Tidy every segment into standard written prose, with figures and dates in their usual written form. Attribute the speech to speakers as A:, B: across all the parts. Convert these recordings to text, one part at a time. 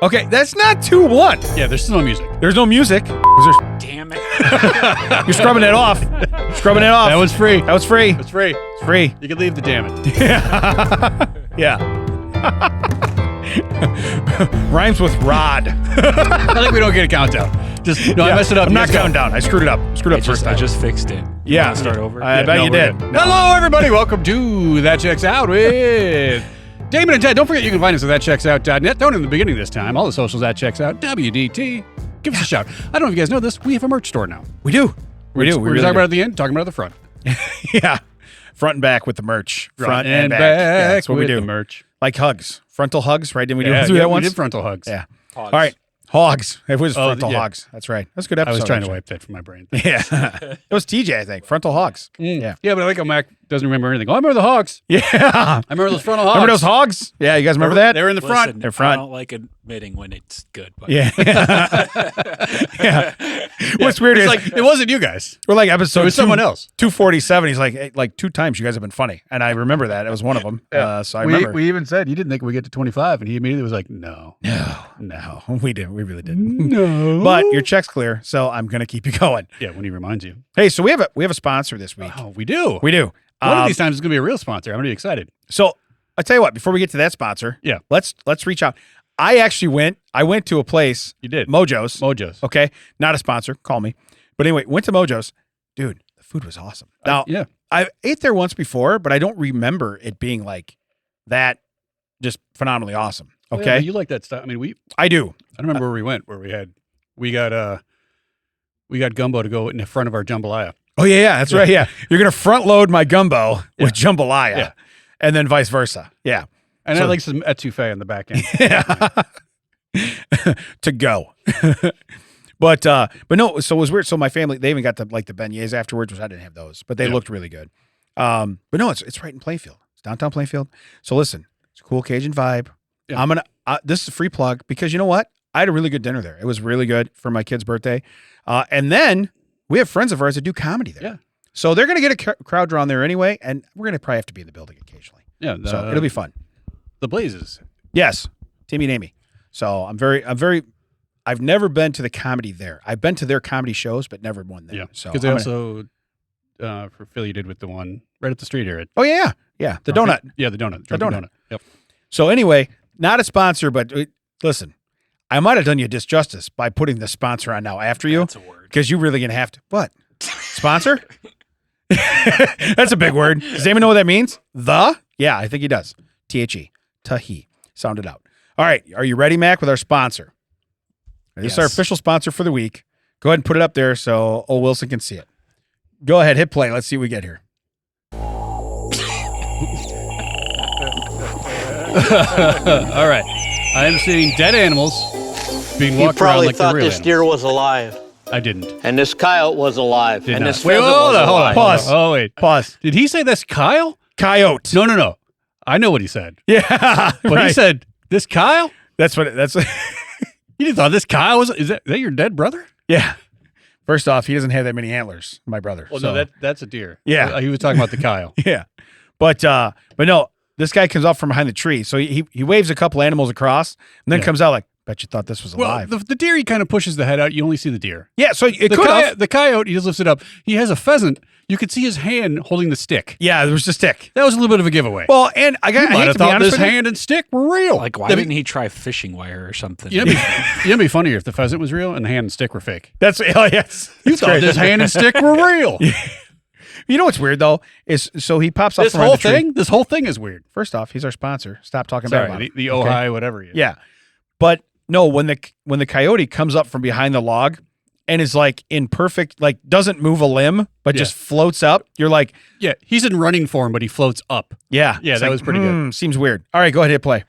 A: Okay, that's not 2-1.
B: Yeah, there's no music.
A: There's no music.
C: Damn it.
A: You're scrubbing it off. Scrubbing it off.
B: That was free.
A: That was free.
B: It's free.
A: It's free.
B: You can leave the damn it.
A: Yeah. Rhymes with rod.
B: I think we don't get a countdown. I messed it up.
A: I'm not counting down. I screwed it up. First time.
C: I just fixed it.
A: Yeah.
C: Wanna start over?
A: I bet you did.
B: Hello, everybody. Welcome to That Checks Out with Damon and Ted. Don't forget you can find us at thatchecksout.net. Don't in the beginning this time. All the socials at Checks Out. WDT. Give us a shout. I don't know if you guys know this. We have a merch store now.
A: We do. We do.
B: We're talking about it at the end, talking about it at the front.
A: Yeah. Front and back with the merch.
B: Front and back. Yeah,
A: that's what we do.
B: The merch.
A: Like hugs. Frontal hugs, right? Didn't we do
B: Yeah,
A: that once?
B: We did frontal hugs.
A: Yeah.
C: Hogs.
A: All right. Hogs. It was frontal
B: yeah.
A: hogs. That's right. That's a good episode.
B: I was trying
A: actually.
B: to wipe that from my brain.
A: Yeah. It was TJ, I think. Frontal hogs. Yeah.
B: Yeah, but I like how Mac doesn't remember anything. Oh, I remember the hogs.
A: Yeah.
B: I remember those frontal hogs.
A: Remember those hogs? Yeah, you guys remember that?
B: They were in the front.
C: Listen,
A: They're front.
C: I don't like admitting when it's good. But
A: Yeah. Yeah. What's weird
B: It's
A: is
B: like, it wasn't you guys.
A: we're like episode
B: It was someone else.
A: 247. He's like, hey, like 2 times you guys have been funny. And I remember that. It was one of them. So I remember.
B: We even said, you didn't think we get to 25. And he immediately was like, no.
A: No, we did. We really didn't.
B: No.
A: But your check's clear, so I'm going to keep you going.
B: Yeah, when he reminds you.
A: Hey, so we have a sponsor this week.
B: Oh, we do.
A: We do.
B: One of these times it's going to be a real sponsor. I'm really excited.
A: So I tell you what, before we get to that sponsor,
B: Yeah.
A: let's reach out. I went to a place.
B: You did.
A: Mojo's.
B: Okay.
A: Not a sponsor. Call me. But anyway, went to Mojo's. Dude, the food was awesome. Now,
B: Yeah.
A: I ate there once before, but I don't remember it being like that just phenomenally awesome.
B: Well,
A: Okay.
B: yeah, you like that stuff. I mean,
A: I do.
B: I don't remember where we went, we got gumbo to go in the front of our jambalaya.
A: Oh, yeah. That's right. Yeah. You're going to front load my gumbo with jambalaya
B: Yeah.
A: and then vice versa. Yeah.
B: And
A: So-
B: I like some etouffee on the back end.
A: Yeah. To go. But no, so it was weird. So my family, they even got the beignets afterwards, which I didn't have those, but they
B: Yeah.
A: looked really good. But no, it's right in Plainfield. It's downtown Plainfield. So listen, it's a cool Cajun vibe.
B: Yeah.
A: This is a free plug because you know what? I had a really good dinner there. It was really good for my kid's birthday. And then we have friends of ours that do comedy there.
B: Yeah.
A: So they're going to get a crowd drawn there anyway. And we're going to probably have to be in the building occasionally.
B: Yeah.
A: So it'll be fun.
B: The Blazes.
A: Yes. Timmy and Amy. So I've never been to the comedy there. I've been to their comedy shows, but never one there.
B: Yeah.
A: So
B: Because they also, for Phil, you did with the one right up the street here.
A: Oh yeah. Yeah. The donut.
B: Yeah, the donut.
A: The
B: Drunken
A: donut.
B: Yep.
A: So anyway, not a sponsor, but listen, I might have done you a disjustice by putting the sponsor on now after you.
C: that's a word.
A: Because you're really going to have to. What? Sponsor? That's a big word. Does anyone know what that means? The? Yeah, I think he does. T-H-E. Tahi. Sound it out. All right. Are you ready, Mac, with our sponsor? This is our
C: Yes.
A: official sponsor for the week. Go ahead and put it up there so old Wilson can see it. Go ahead. Hit play. Let's see what we get here.
B: All right. I am seeing dead animals being
D: You
B: walked around
D: probably
B: like
D: thought
B: they're real
D: this
B: animals.
D: deer was alive,
B: I didn't.
D: and this coyote was alive,
B: Did
D: and
B: not.
D: this
B: Wait,
D: pheasant
B: hold
D: was
B: on, hold on.
D: alive.
A: Pause.
B: Oh, wait.
A: Pause.
B: Did he say that's Kyle?
A: Coyote.
B: No. I know what he said.
A: Yeah.
B: But
A: right.
B: he said, this Kyle?
A: That's what that's.
B: You didn't thought this Kyle was, is that your dead brother?
A: Yeah. First off, he doesn't have that many antlers, my brother.
B: Well,
A: so-
B: no, that's a deer.
A: Yeah.
B: He was talking about the Kyle.
A: Yeah. But no, this guy comes up from behind the tree. So he waves a couple animals across and then
B: Yeah.
A: comes out like, bet you thought this was
B: Well,
A: alive.
B: the deer, he kind of pushes the head out. You only see the deer.
A: Yeah, so it
B: The,
A: could have.
B: the coyote, he just lifts it up. He has a pheasant. You could see his hand holding the stick.
A: Yeah, there was a stick.
B: That was a little bit of a giveaway.
A: Well, and I
B: you might
A: hate
B: have
A: to be
B: thought
A: honest
B: this
A: with you.
B: hand and stick were real.
C: Like, why
B: That'd be-
C: didn't he try fishing wire or something?
B: You know, it'd be funnier if the pheasant was real and the hand and stick were fake.
A: That's yes.
B: You
A: That's
B: thought
A: great.
B: this hand and stick were real.
A: You know what's weird though is so he pops up
B: This
A: from
B: whole
A: behind the tree.
B: thing, this whole thing is weird.
A: First off, he's our sponsor. Stop talking bad about
B: Sorry,
A: him.
B: the
A: Okay?
B: Ojai, whatever he is.
A: Yeah, but no, when the coyote comes up from behind the log and is like in perfect, like doesn't move a limb, but
B: Yeah.
A: just floats up, you're like,
B: Yeah, he's in running form, but he floats up.
A: yeah,
B: Yeah,
A: It's
B: that
A: like,
B: was pretty good.
A: Seems weird. All right, go ahead, hit play.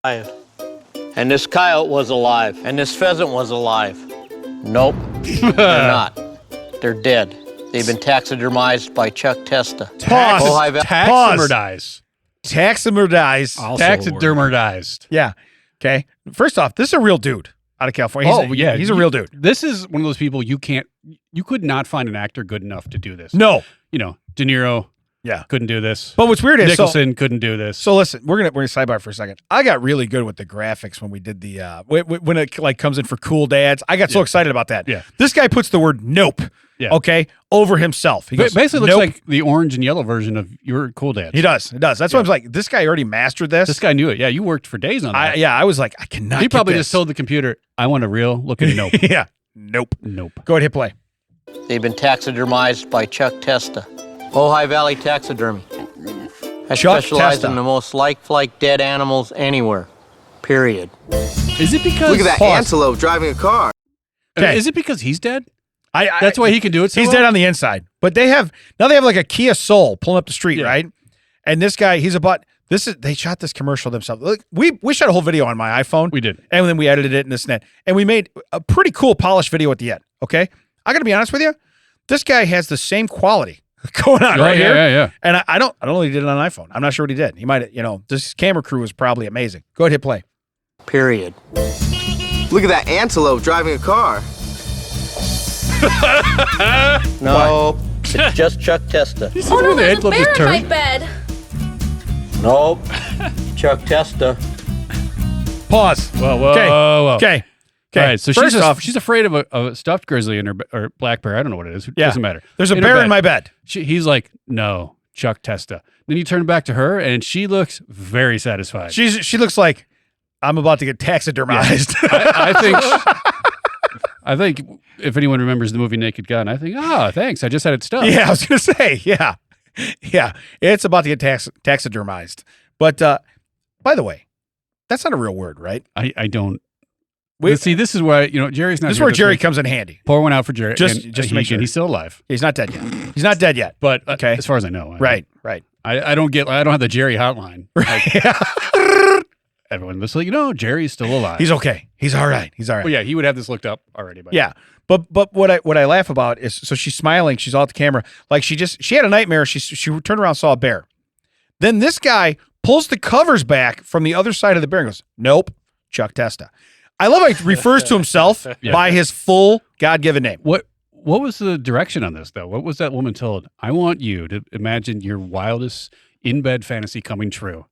D: And this coyote was alive, and this pheasant was alive. Nope, they're not. They're dead. They've been taxidermized by Chuck Testa.
A: Pause.
D: Ojai Val-
B: Taxidermized.
A: Taxidermized.
C: Also a word.
B: Taxidermized.
A: Yeah. Okay. First off, this is a real dude out of California. He's a real dude.
B: This is one of those people you could not find an actor good enough to do this.
A: No.
B: You know, De Niro,
A: Yeah.
B: couldn't do this.
A: But what's weird is
B: Nicholson couldn't do this.
A: So listen, we're gonna sidebar for a second. I got really good with the graphics when we did the when it like comes in for cool dads. I got so excited about that.
B: Yeah.
A: This guy puts the word "nope" okay over himself. He goes,
B: basically
A: nope.
B: looks like the orange and yellow version of your cool dad.
A: He does. It does. That's why I was like, this guy already mastered this.
B: This guy knew it. Yeah, you worked for days on that.
A: I was like, I cannot.
B: He probably
A: get
B: just told the computer, "I want a real looking nope."
A: yeah. Nope.
B: Nope.
A: Go ahead, hit play.
D: They've been taxidermized by Chuck Testa. Ojai Valley Taxidermy. I
A: Chuck
D: specialize
A: Testa.
D: in the most lifelike dead animals anywhere. Period.
B: Is it because
E: Look at that
A: Pause.
E: antelope driving a car.
A: Okay.
B: Is it because he's dead?
A: I
B: That's why he can do it. So
A: he's
B: well?
A: dead on the inside. But they have like a Kia Soul pulling up the street, right? And this guy, they shot this commercial themselves. Look, we shot a whole video on my iPhone.
B: We did.
A: And then we edited it and this and that. And we made a pretty cool polished video at the end. Okay. I gotta be honest with you. This guy has the same quality going on right here.
B: Yeah.
A: And I don't know if he did it on an iPhone. I'm not sure what he did. He might have, this camera crew was probably amazing. Go ahead, hit play.
D: Period.
E: Look at that antelope driving a car.
D: Nope. It's just Chuck Testa.
F: Oh no,
B: the
F: there's a
B: antelope
F: bear
B: just
F: in my
B: turned?
F: bed.
D: Nope. Chuck Testa.
A: Pause.
B: Whoa.
A: Okay.
B: All right, so
A: First off,
B: she's afraid of a stuffed grizzly in her or black bear. I don't know what it is. It doesn't matter.
A: There's a
B: her
A: bear
B: bed.
A: in my bed.
B: He's like, no, Chuck Testa. Then you turn back to her, and she looks very satisfied.
A: She looks like I'm about to get taxidermized.
B: I think if anyone remembers the movie Naked Gun, I think, thanks. I just had it stuffed.
A: Yeah, I was gonna say, yeah. It's about to get taxidermized. But by the way, that's not a real word, right?
B: I don't. See, this is why Jerry's not.
A: This is
B: here
A: where Jerry
B: week.
A: course in handy.
B: Pour one out for Jerry.
A: Just to make sure
B: he's still alive.
A: He's not dead yet. He's not dead yet.
B: But
A: Okay.
B: as far as I know,
A: Right.
B: I don't have the Jerry hotline.
A: Right.
B: Everyone, let's let you know, Jerry's still alive.
A: He's okay. He's all right.
B: Well, yeah, he would have this looked up already.
A: Yeah. But what I laugh about is, so she's smiling, she's all at the camera, like she had a nightmare. She turned around, saw a bear. Then this guy pulls the covers back from the other side of the bear and goes, "Nope, Chuck Testa." I love how he refers to himself by his full God-given name.
B: What was the direction on this though? What was that woman told? I want you to imagine your wildest in-bed fantasy coming true.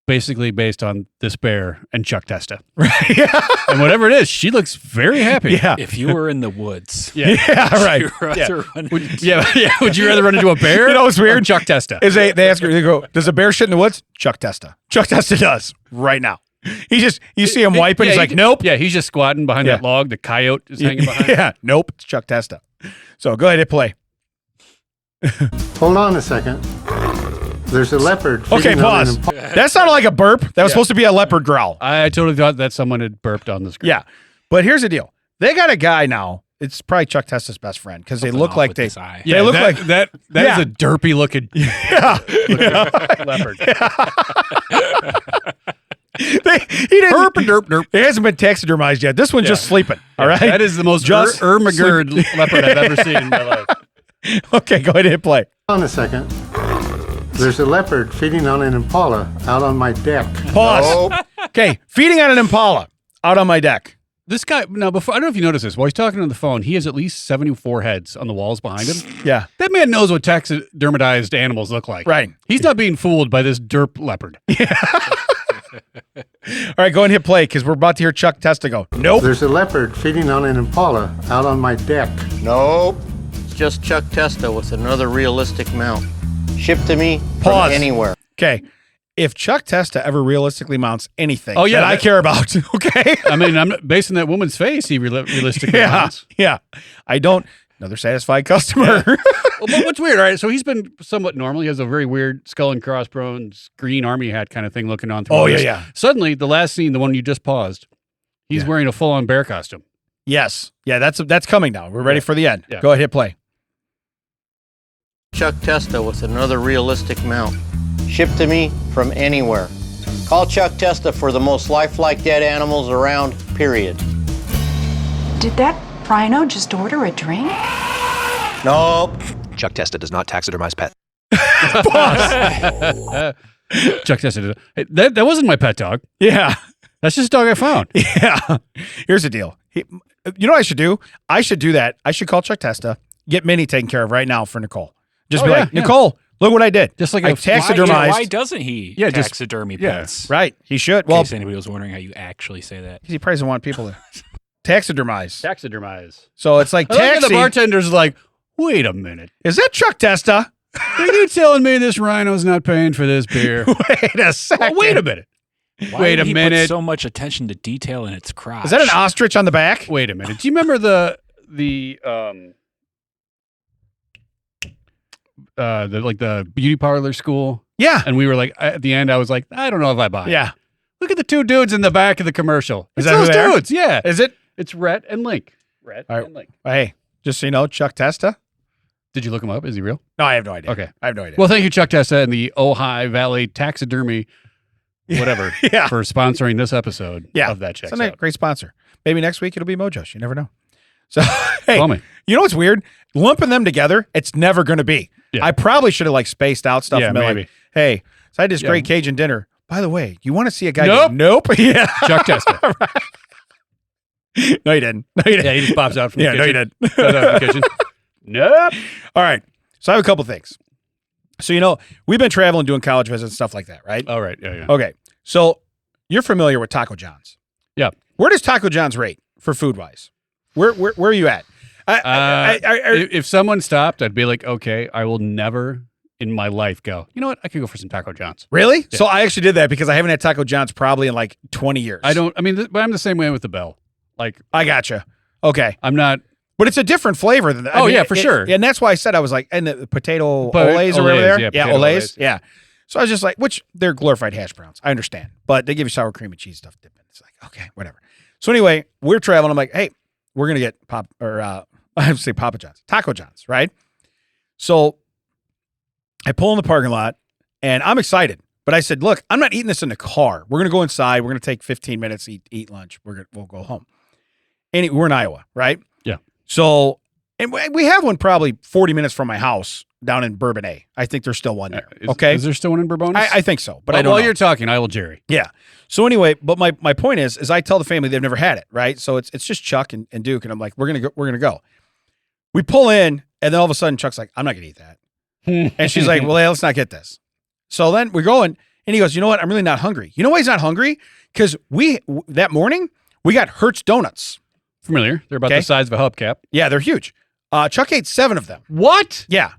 B: Basically based on this bear and Chuck Testa.
A: Right. Yeah.
B: And whatever it is, she looks very happy.
A: Yeah.
C: If you were in the woods,
A: Yeah, right.
C: you'd rather run
B: Would you rather run into a bear?
A: You know what's weird?
B: Or Chuck Testa.
A: Is they ask her, they go, "Does a bear shit in the woods?" Chuck Testa. Chuck Testa does right now. You see him wiping. He's like, "Nope."
B: Yeah, he's just squatting behind that log. The coyote is hanging behind.
A: Yeah. Nope. It's Chuck Testa. So go ahead, hit play.
G: Hold on a second. There's a leopard.
A: Okay,
G: feeding on an
A: pause. That sounded like a burp. That was supposed to be a leopard growl.
B: I totally thought that someone had burped on the screen.
A: Yeah. But here's the deal. They got a guy now. It's probably Chuck Testa's best friend because they look like they.
C: eye.
A: They look like
B: that
A: Yeah.
B: is a derpy looking leopard.
A: he didn't.
B: Derp, derp, derp.
A: It hasn't been taxidermized yet. This one's just sleeping. All right.
B: That is the most
A: Just
B: Ermagerd leopard I've ever seen in my life.
A: Okay, go ahead and hit play.
G: Hold on a second. There's a leopard feeding on an impala out on my deck.
A: Pause. Okay, feeding on an impala out on my deck.
B: This guy, now before, I don't know if you noticed this, while he's talking on the phone, he has at least 74 heads on the walls behind him.
A: Yeah.
B: That man knows what taxidermized animals look like.
A: Right.
B: He's not being fooled by this derp leopard.
A: All right, go and hit play because we're about to hear Chuck Testa go, "Nope."
G: There's a leopard feeding on an impala out on my deck.
D: Nope. It's just Chuck Testa with another realistic mount. Shipped to me
A: Pause.
D: from anywhere.
A: Okay. If Chuck Testa ever realistically mounts anything
B: yeah,
A: that I care about, okay?
B: I mean, I'm based on that woman's face, he realistically
A: Yeah.
B: mounts.
A: Yeah. I don't. Another satisfied customer.
B: Well, but what's weird, all right? So he's been somewhat normal. He has a very weird skull and crossbones, green army hat kind of thing looking on through.
A: Oh,
B: all
A: yeah,
B: this.
A: yeah.
B: Suddenly, the last scene, the one you just paused, he's wearing a full-on bear costume.
A: Yes. Yeah, that's coming now. We're ready for the end.
B: Yeah.
A: Go ahead, hit play.
D: Chuck Testa with another realistic mount. Shipped to me from anywhere. Call Chuck Testa for the most lifelike dead animals around, period.
H: Did that rhino just order a drink?
D: Nope.
E: Chuck Testa does not taxidermize pets.
B: Chuck Testa. That wasn't my pet dog.
A: Yeah.
B: That's just a dog I found.
A: Yeah. Here's the deal. You know what I should do? I should do that. I should call Chuck Testa, get Minnie taken care of right now for Nicole. Just be like,
B: yeah.
A: "Nicole, Look what I did.
B: Just like
A: I
B: a-
A: taxidermized.
C: Why doesn't he
B: Yeah, just-
C: taxidermy
B: yeah.
C: pets?
A: Right. He should.
C: In
A: Well,
C: case anybody was wondering how you actually say that.
A: he probably doesn't want people to taxidermize.
B: Taxidermize.
A: So it's like
B: I like how
A: taxi.
B: the bartender's like, wait a minute.
A: Is that Chuck Testa?
B: Are you telling me this rhino's not paying for this beer?
A: Wait a second.
B: Oh, wait a minute.
C: Why
B: Wait
C: would
B: a
C: he
B: minute.
C: Put so much attention to detail in its crotch.
A: Is that an ostrich on the back?
B: Wait a minute. Do you remember the beauty parlor school?
A: Yeah.
B: And we were like, at the end, I was like, I don't know if I buy it.
A: Yeah.
B: Look at the two dudes in the back of the commercial.
A: Is
B: It's
A: that who
B: those
A: they are?
B: dudes. Yeah.
A: Is it?
B: It's Rhett and Link. Rhett
A: All right.
B: and Link.
A: Hey, just so you know, Chuck Testa.
B: Did you look him up? Is he real?
A: No, I have no idea.
B: Okay.
A: I have no idea.
B: Well, thank you, Chuck Testa and the Ojai Valley Taxidermy, whatever,
A: Yeah.
B: for sponsoring this episode
A: Yeah.
B: of That Checks
A: It's a
B: Out.
A: great sponsor. Maybe next week it'll be Mojo's. You never know. So, hey,
B: Call me.
A: you know what's weird? Lumping them together, it's never going to be.
B: Yeah.
A: I probably should have like spaced out stuff.
B: Yeah,
A: and been
B: maybe.
A: Like, hey, so I had this
B: Yeah.
A: great Cajun dinner. By the way, you want to see a guy?
B: Nope.
A: Go, nope. Yeah.
B: Chuck Testa.
A: No, you didn't. No, you didn't.
B: Yeah, he just pops out from
A: Yeah,
B: the
A: no, you
B: kitchen.
A: didn't.
B: Goes out of the kitchen. Nope.
A: All right. So I have a couple things. So, you know, we've been traveling, doing college visits, stuff like that, right?
B: All right. Yeah.
A: Okay. So you're familiar with Taco John's.
B: Yeah.
A: Where does Taco John's rate for food wise? Where are you at?
B: If someone stopped, I'd be like, okay, I will never in my life go, you know what? I could go for some Taco John's.
A: Really? So I actually did that because I haven't had Taco John's probably in like 20 years.
B: But I'm the same way with the Bell. Like,
A: I gotcha. Okay.
B: I'm not.
A: But it's a different flavor than that.
B: Oh, yeah, for sure.
A: And that's why I said I was like, and the potato
B: But
A: olays or whatever
B: Olays,
A: there.
B: yeah, potato
A: Olays.
B: Olays.
A: Yeah. So I was just like, which they're glorified hash browns. I understand. But they give you sour cream and cheese stuff dipping. It's like, okay, whatever. So anyway, we're traveling. I'm like, hey, we're going to get I have to say Papa John's, Taco John's, right? So I pull in the parking lot and I'm excited. But I said, look, I'm not eating this in the car. We're going to go inside. We're going to take 15 minutes, eat lunch. We'll go home. And we're in Iowa, right?
B: Yeah.
A: So, and we have one probably 40 minutes from my house down in Bourbonnais. I think there's still one there. Okay.
B: Is there still one in Bourbonnais?
A: I think so, but I don't
B: While
A: know.
B: you're talking, I will Jerry.
A: Yeah. So anyway, but my point is I tell the family they've never had it, right? So it's just Chuck and Duke, and I'm like, we're gonna go. We pull in, and then all of a sudden Chuck's like, I'm not gonna eat that. And she's like, well, hey, let's not get this. So then we're going, and he goes, you know what? I'm really not hungry. You know why he's not hungry? Because that morning we got Hertz donuts.
B: Familiar. They're about
A: Okay.
B: the size of a hubcap.
A: Yeah, they're huge. Chuck ate 7 of them.
B: What?
A: Yeah.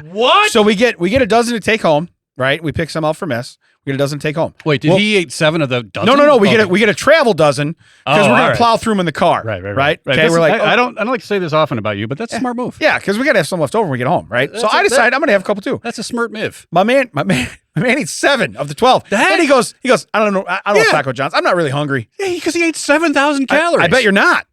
B: What?
A: So we get a dozen to take home, right? We pick some out for mess. We get a dozen to take home.
B: Wait, did he eat 7 of the dozen?
A: No. We
B: Okay.
A: get a travel dozen because
B: Oh,
A: we're gonna
B: all right.
A: plow through them in the car.
B: Right.
A: Okay,
B: That's-
A: we're like,
B: I don't like to say this often about you, but that's a smart move.
A: yeah, because we gotta have some left over when we get home, right? So
B: That's
A: I decide I'm gonna have a couple too.
B: That's a smart move.
A: My man eats 7 of the 12. Then he goes, I don't know,
B: Yeah.
A: Taco John's. I'm not really hungry.
B: Yeah, because he ate 7,000 calories.
A: I bet you're not.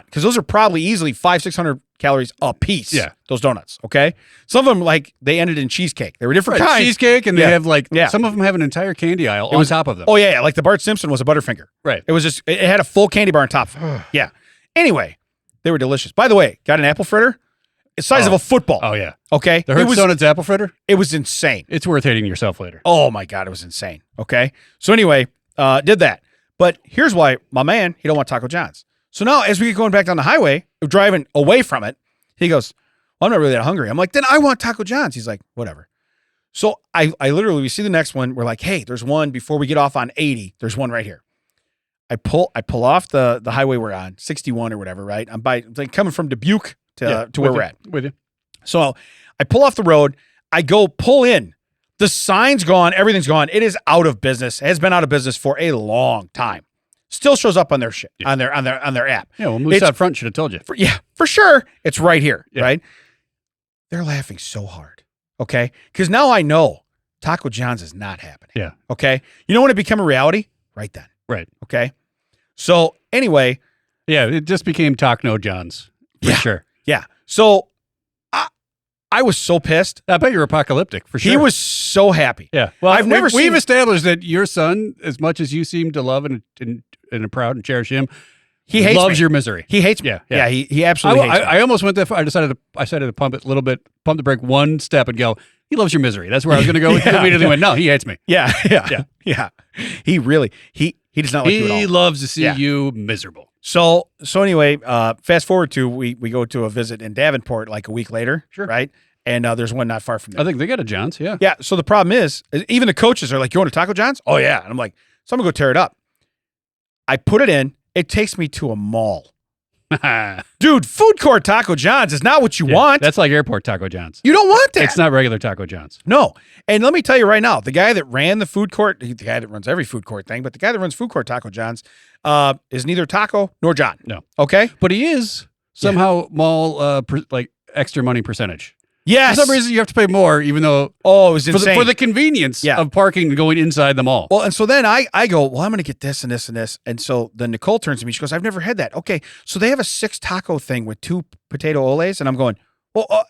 A: Because those are probably easily 500-600 calories a piece.
B: Yeah.
A: Those donuts. Okay. Some of them like they ended in cheesecake. They were different
B: Right,
A: kinds.
B: cheesecake, and they
A: Yeah.
B: have like
A: Yeah.
B: some of them have an entire candy aisle on top of them.
A: Oh yeah. Like the Bart Simpson was a Butterfinger.
B: Right.
A: It was just it had a full candy bar on top. Yeah. Anyway, they were delicious. By the way, got an apple fritter. It's the size of a football.
B: Oh yeah.
A: Okay.
B: The Hertz Donuts apple fritter.
A: It was insane.
B: It's worth hating yourself later.
A: Oh my God, it was insane. Okay. So anyway, did that. But here's why my man, he don't want Taco John's. So now as we get going back down the highway, driving away from it, he goes, well, I'm not really that hungry. I'm like, then I want Taco John's. He's like, whatever. So I literally, we see the next one. We're like, hey, there's one before we get off on 80. There's one right here. I pull off the highway we're on, 61 or whatever, right? I'm coming from Dubuque to where we're at.
B: With you.
A: So I pull off the road. I go pull in. The sign's gone. Everything's gone. It is out of business. It has been out of business for a long time. Still shows up on their shit on their app.
B: Yeah, well, Moose
A: It's-
B: out front should have told you.
A: For sure. It's right here,
B: Yeah.
A: right? They're laughing so hard. Okay, because now I know Taco John's is not happening.
B: Yeah.
A: Okay, you know when it became a reality? Right then.
B: Right.
A: Okay. So anyway,
B: Yeah, it just became Taco John's. For
A: Yeah.
B: sure.
A: yeah. So I was so pissed.
B: I bet you're apocalyptic for sure.
A: He was so happy.
B: Yeah. Well,
A: I've never
B: we've
A: seen-
B: established that your son, as much as you seem to love and are proud and cherish him,
A: He hates
B: loves
A: me.
B: your misery.
A: He hates me.
B: Yeah, yeah.
A: He absolutely hates me.
B: I almost went that far. I decided to pump it a little bit, pump the brake one step and go, he loves your misery. That's where I was going to go.
A: Yeah.
B: Immediately went, no, he hates me.
A: Yeah.
B: Yeah.
A: He really he does not like you at all.
B: He loves to see
A: Yeah.
B: you miserable.
A: So anyway, fast forward to we go to a visit in Davenport like a week later,
B: Sure.
A: right? And there's one not far from there.
B: I think they got a John's. Yeah.
A: Yeah. So the problem is, even the coaches are like, "You want a Taco John's?" Oh yeah. And I'm like, "So I'm gonna go tear it up." I put it in. It takes me to a mall. Dude, food court Taco John's is not what you want.
B: That's like airport Taco John's.
A: You don't want that.
B: It's not regular Taco John's.
A: No. And let me tell you right now, the guy that ran the food court, the guy that runs every food court thing, but the guy that runs food court Taco John's is neither Taco nor John.
B: No.
A: Okay?
B: But he is somehow mall extra money percentage.
A: Yes.
B: For some reason, you have to pay more, even though
A: it was insane.
B: for the convenience of parking and going inside the mall.
A: Well, and so then I go, well, I'm going to get this and this and this. And so then Nicole turns to me. She goes, I've never had that. Okay. So they have a 6 taco thing with 2 potato oles. And I'm going, well,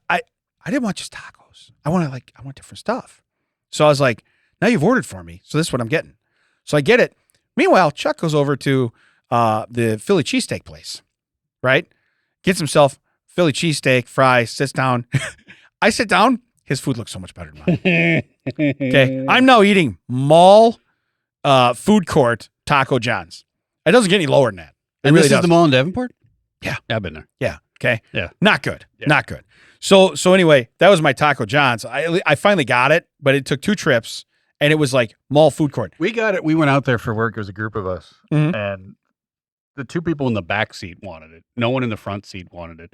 A: I didn't want just tacos. I want different stuff. So I was like, now you've ordered for me. So this is what I'm getting. So I get it. Meanwhile, Chuck goes over to the Philly cheesesteak place, right? Gets himself Philly cheesesteak, fries, sits down. I sit down. His food looks so much better than mine. Okay. I'm now eating mall food court Taco John's. It doesn't get any lower than that.
B: And this is the mall in Davenport?
A: Yeah.
B: I've been there.
A: Yeah. Okay.
B: Yeah.
A: Not good.
B: Yeah.
A: Not good. So anyway, that was my Taco John's. I finally got it, but it took 2 trips and it was like mall food court.
B: We got it. We went out there for work. It was a group of us.
A: Mhm.
B: And the 2 people in the back seat wanted it. No one in the front seat wanted it.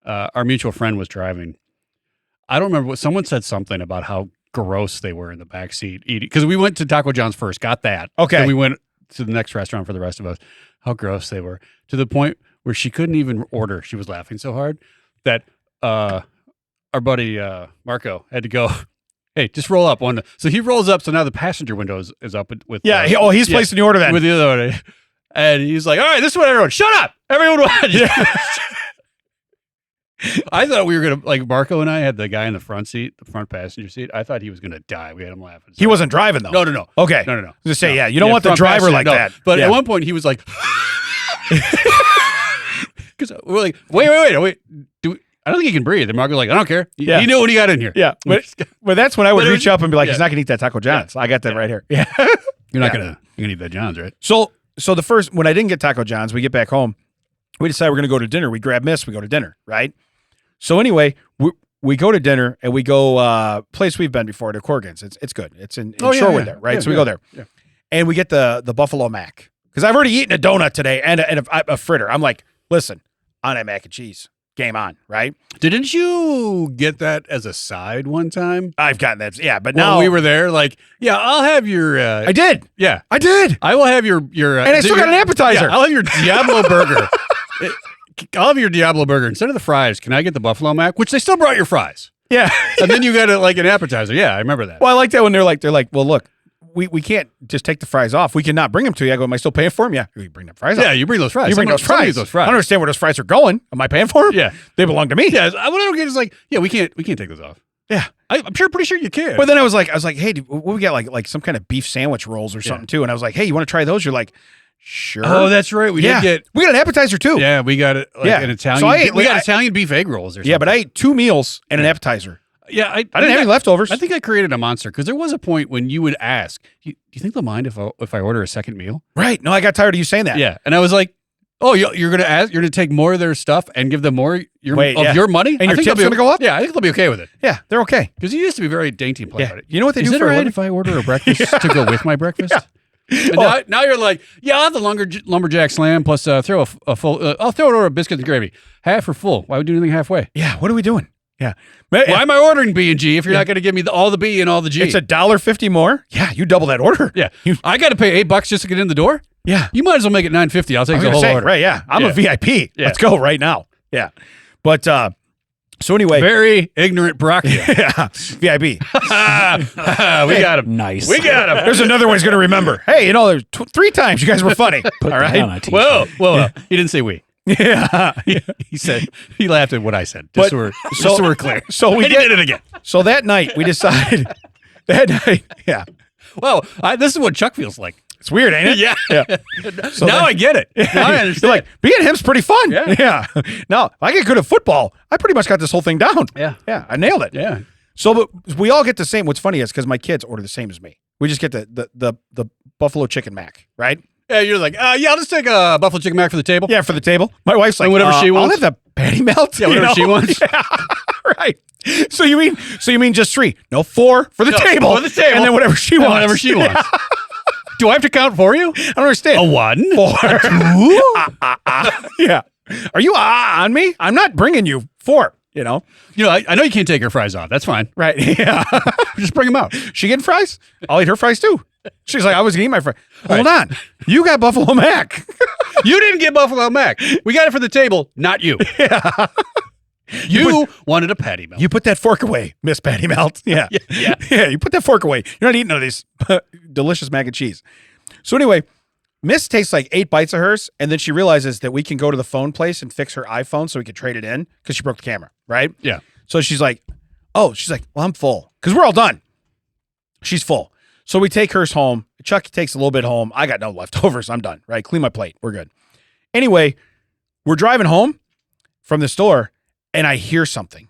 B: Our mutual friend was driving. I don't remember someone said something about how gross they were in the back seat eating. Because we went to Taco John's first, got that.
A: Okay.
B: Then we went to the next restaurant for the rest of us. How gross they were. To the point where she couldn't even order. She was laughing so hard that our buddy Marco had to go, hey, just roll up one. So he rolls up. So now the passenger window is up with.
A: Yeah. He's placing the order then.
B: With the other one. And he's like, all right, this is what everyone, shut up. Everyone watch. Yeah. I thought we were going to, like Marco and I had the guy in the front seat, the front passenger seat. I thought he was going to die. We had him laughing.
A: He wasn't driving though.
B: No.
A: Okay.
B: No.
A: Just say, you don't want the driver like that.
B: But
A: yeah.
B: at one point he was like, because we're like, wait. I don't think he can breathe. And Marco's like, I don't care. He knew when he got in here.
A: Yeah. But that's when I would reach up and be like,
B: yeah.
A: he's not going to eat that Taco John's. I got that right here. Yeah.
B: You're not going to eat that John's, right?
A: So the first, when I didn't get Taco John's, we get back home. We decide we're going to go to dinner. We grab Miss. We go to dinner, right? So anyway, we go to dinner and we go place we've been before to Corrigan's. It's good. It's in Shorewood there, right? So we go there, and we get the Buffalo Mac because I've already eaten a donut today and a fritter. I'm like, listen, on that mac and cheese, game on, right?
B: Didn't you get that as a side one time?
A: I've gotten that, yeah. But
B: Well,
A: now
B: we were there, like, yeah, I'll have your.
A: I did.
B: Yeah,
A: I did.
B: I will have your.
A: And I still got an appetizer.
B: Yeah, I'll have your Diablo burger. I'll have your Diablo burger instead of the fries. Can I get the Buffalo Mac? Which they still brought your fries.
A: Yeah.
B: And then you got it like an appetizer. Yeah, I remember that.
A: Well, I like that when they're like, well, look, we can't just take the fries off. We cannot bring them to you. I go, am I still paying for them? Yeah. You bring the fries off.
B: Yeah, you bring those fries.
A: You bring those
B: Somebody
A: fries.
B: eats those fries.
A: I don't understand where those fries are going. Am I paying for them?
B: Yeah.
A: They belong to me.
B: Yeah. What I don't get is like, yeah, we can't take those off.
A: Yeah.
B: I'm pretty sure you can.
A: But then I was like, hey, we got like some kind of beef sandwich rolls or something too. And I was like, hey, you want to try those? You're like, sure.
B: Oh, that's right. We did get.
A: We got an appetizer too.
B: Yeah, we got it. Like an Italian.
A: So
B: we got Italian beef egg rolls or something.
A: Yeah, but I ate 2 meals and an appetizer.
B: Yeah, I
A: didn't have any leftovers.
B: I think I created a monster because there was a point when you would ask, do you think they'll mind if I order a second meal?
A: Right. No, I got tired of you saying that.
B: Yeah. And I was like, oh, you're going to ask, you're going to take more of their stuff and give them more your money?
A: And your tip's going to go up?
B: Yeah, I think they'll be okay with it.
A: Yeah, they're okay.
B: Because you used to be very dainty and play about it.
A: You know what they
B: Is
A: do
B: it
A: for
B: all
A: a
B: right
A: living?
B: if I order a breakfast to go with my breakfast? Yeah. And now you're like, yeah, I'll have the lumberjack slam plus throw a full, I'll throw it over a biscuit and gravy. Half or full. Why would we do anything halfway?
A: Yeah, what are we doing? Yeah.
B: Why am I ordering B and G if you're not going to give me all the B and all the G?
A: It's $1.50 more. Yeah, you double that order.
B: Yeah. I got to pay $8 just to get in the door?
A: Yeah.
B: You might as well make it $9.50. I'll take the whole order.
A: Right, yeah. I'm a VIP.
B: Yeah.
A: Let's go right now. Yeah. But so anyway.
B: Very ignorant Brock.
A: Yeah. VIP.
B: We got him.
C: Nice.
B: We got him.
A: There's another one he's going to remember. Hey, there's 3 times you guys were funny.
C: Put
A: all
C: that
A: right.
C: on a t-shirt.
B: Whoa. He didn't say we.
A: Yeah.
B: He said, he laughed at what I said. Just so we're clear.
A: So we
B: did it again.
A: So that night we decided, yeah.
B: Well, this is what Chuck feels like.
A: It's weird, ain't it?
B: Yeah.
A: So
B: now I get it. Now I understand.
A: You're like, being him's pretty fun.
B: Yeah.
A: Now, if I get good at football, I pretty much got this whole thing down.
B: Yeah.
A: Yeah, I nailed it.
B: Yeah.
A: So but we all get the same. What's funny is because my kids order the same as me. We just get the buffalo chicken mac, right?
B: Yeah, you're like, I'll just take a buffalo chicken mac for the table.
A: Yeah, for the table. My wife's like,
B: And whatever she wants.
A: I'll have the patty melt.
B: Yeah, whatever she wants.
A: Yeah. Right. So you mean just 3? No, 4 for the table.
B: For the table.
A: And then whatever she wants.
B: Whatever she wants. Do I have to count for you?
A: I don't understand.
B: A 1?
A: 4. A 2? Yeah. Are you on me? I'm not bringing you 4,
B: You know, I know you can't take her fries off. That's fine.
A: Right. Yeah.
B: Just bring them out.
A: She getting fries? I'll eat her fries too. She's like, I was going to eat my fries. Hold on. You got Buffalo Mac.
B: You didn't get Buffalo Mac. We got it for the table, not you.
A: Yeah.
B: You wanted a patty melt.
A: You put that fork away, Miss Patty Melt. Yeah.
B: Yeah.
A: Yeah. You put that fork away. You're not eating none of these delicious mac and cheese. So anyway, Miss takes like 8 bites of hers, and then she realizes that we can go to the phone place and fix her iPhone so we could trade it in because she broke the camera, right?
B: Yeah.
A: So she's like, well, I'm full because we're all done. She's full. So we take hers home. Chuck takes a little bit home. I got no leftovers. I'm done, right? Clean my plate. We're good. Anyway, we're driving home from the store, and I hear something.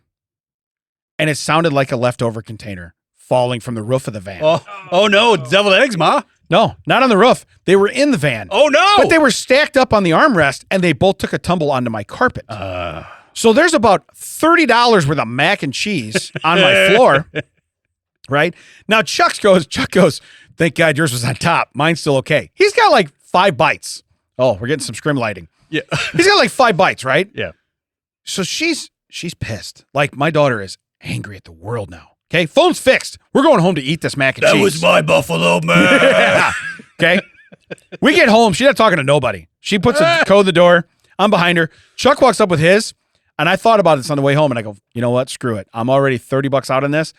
A: And it sounded like a leftover container falling from the roof of the van.
B: Oh no, deviled eggs, Ma.
A: No, not on the roof. They were in the van.
B: Oh no.
A: But they were stacked up on the armrest, and they both took a tumble onto my carpet. So there's about $30 worth of mac and cheese on my floor, right? Now Chuck goes, thank God yours was on top. Mine's still okay. He's got like 5 bites. Oh, we're getting some scrim lighting.
B: Yeah.
A: He's got like 5 bites, right?
B: Yeah.
A: So she's pissed. Like, my daughter is angry at the world now. Okay, phone's fixed. We're going home to eat this mac and cheese.
B: That was my Buffalo Mac.
A: Yeah. Okay. We get home. She's not talking to nobody. She puts a code in the door. I'm behind her. Chuck walks up with his, and I thought about this on the way home, and I go, you know what? Screw it. I'm already $30 out on this.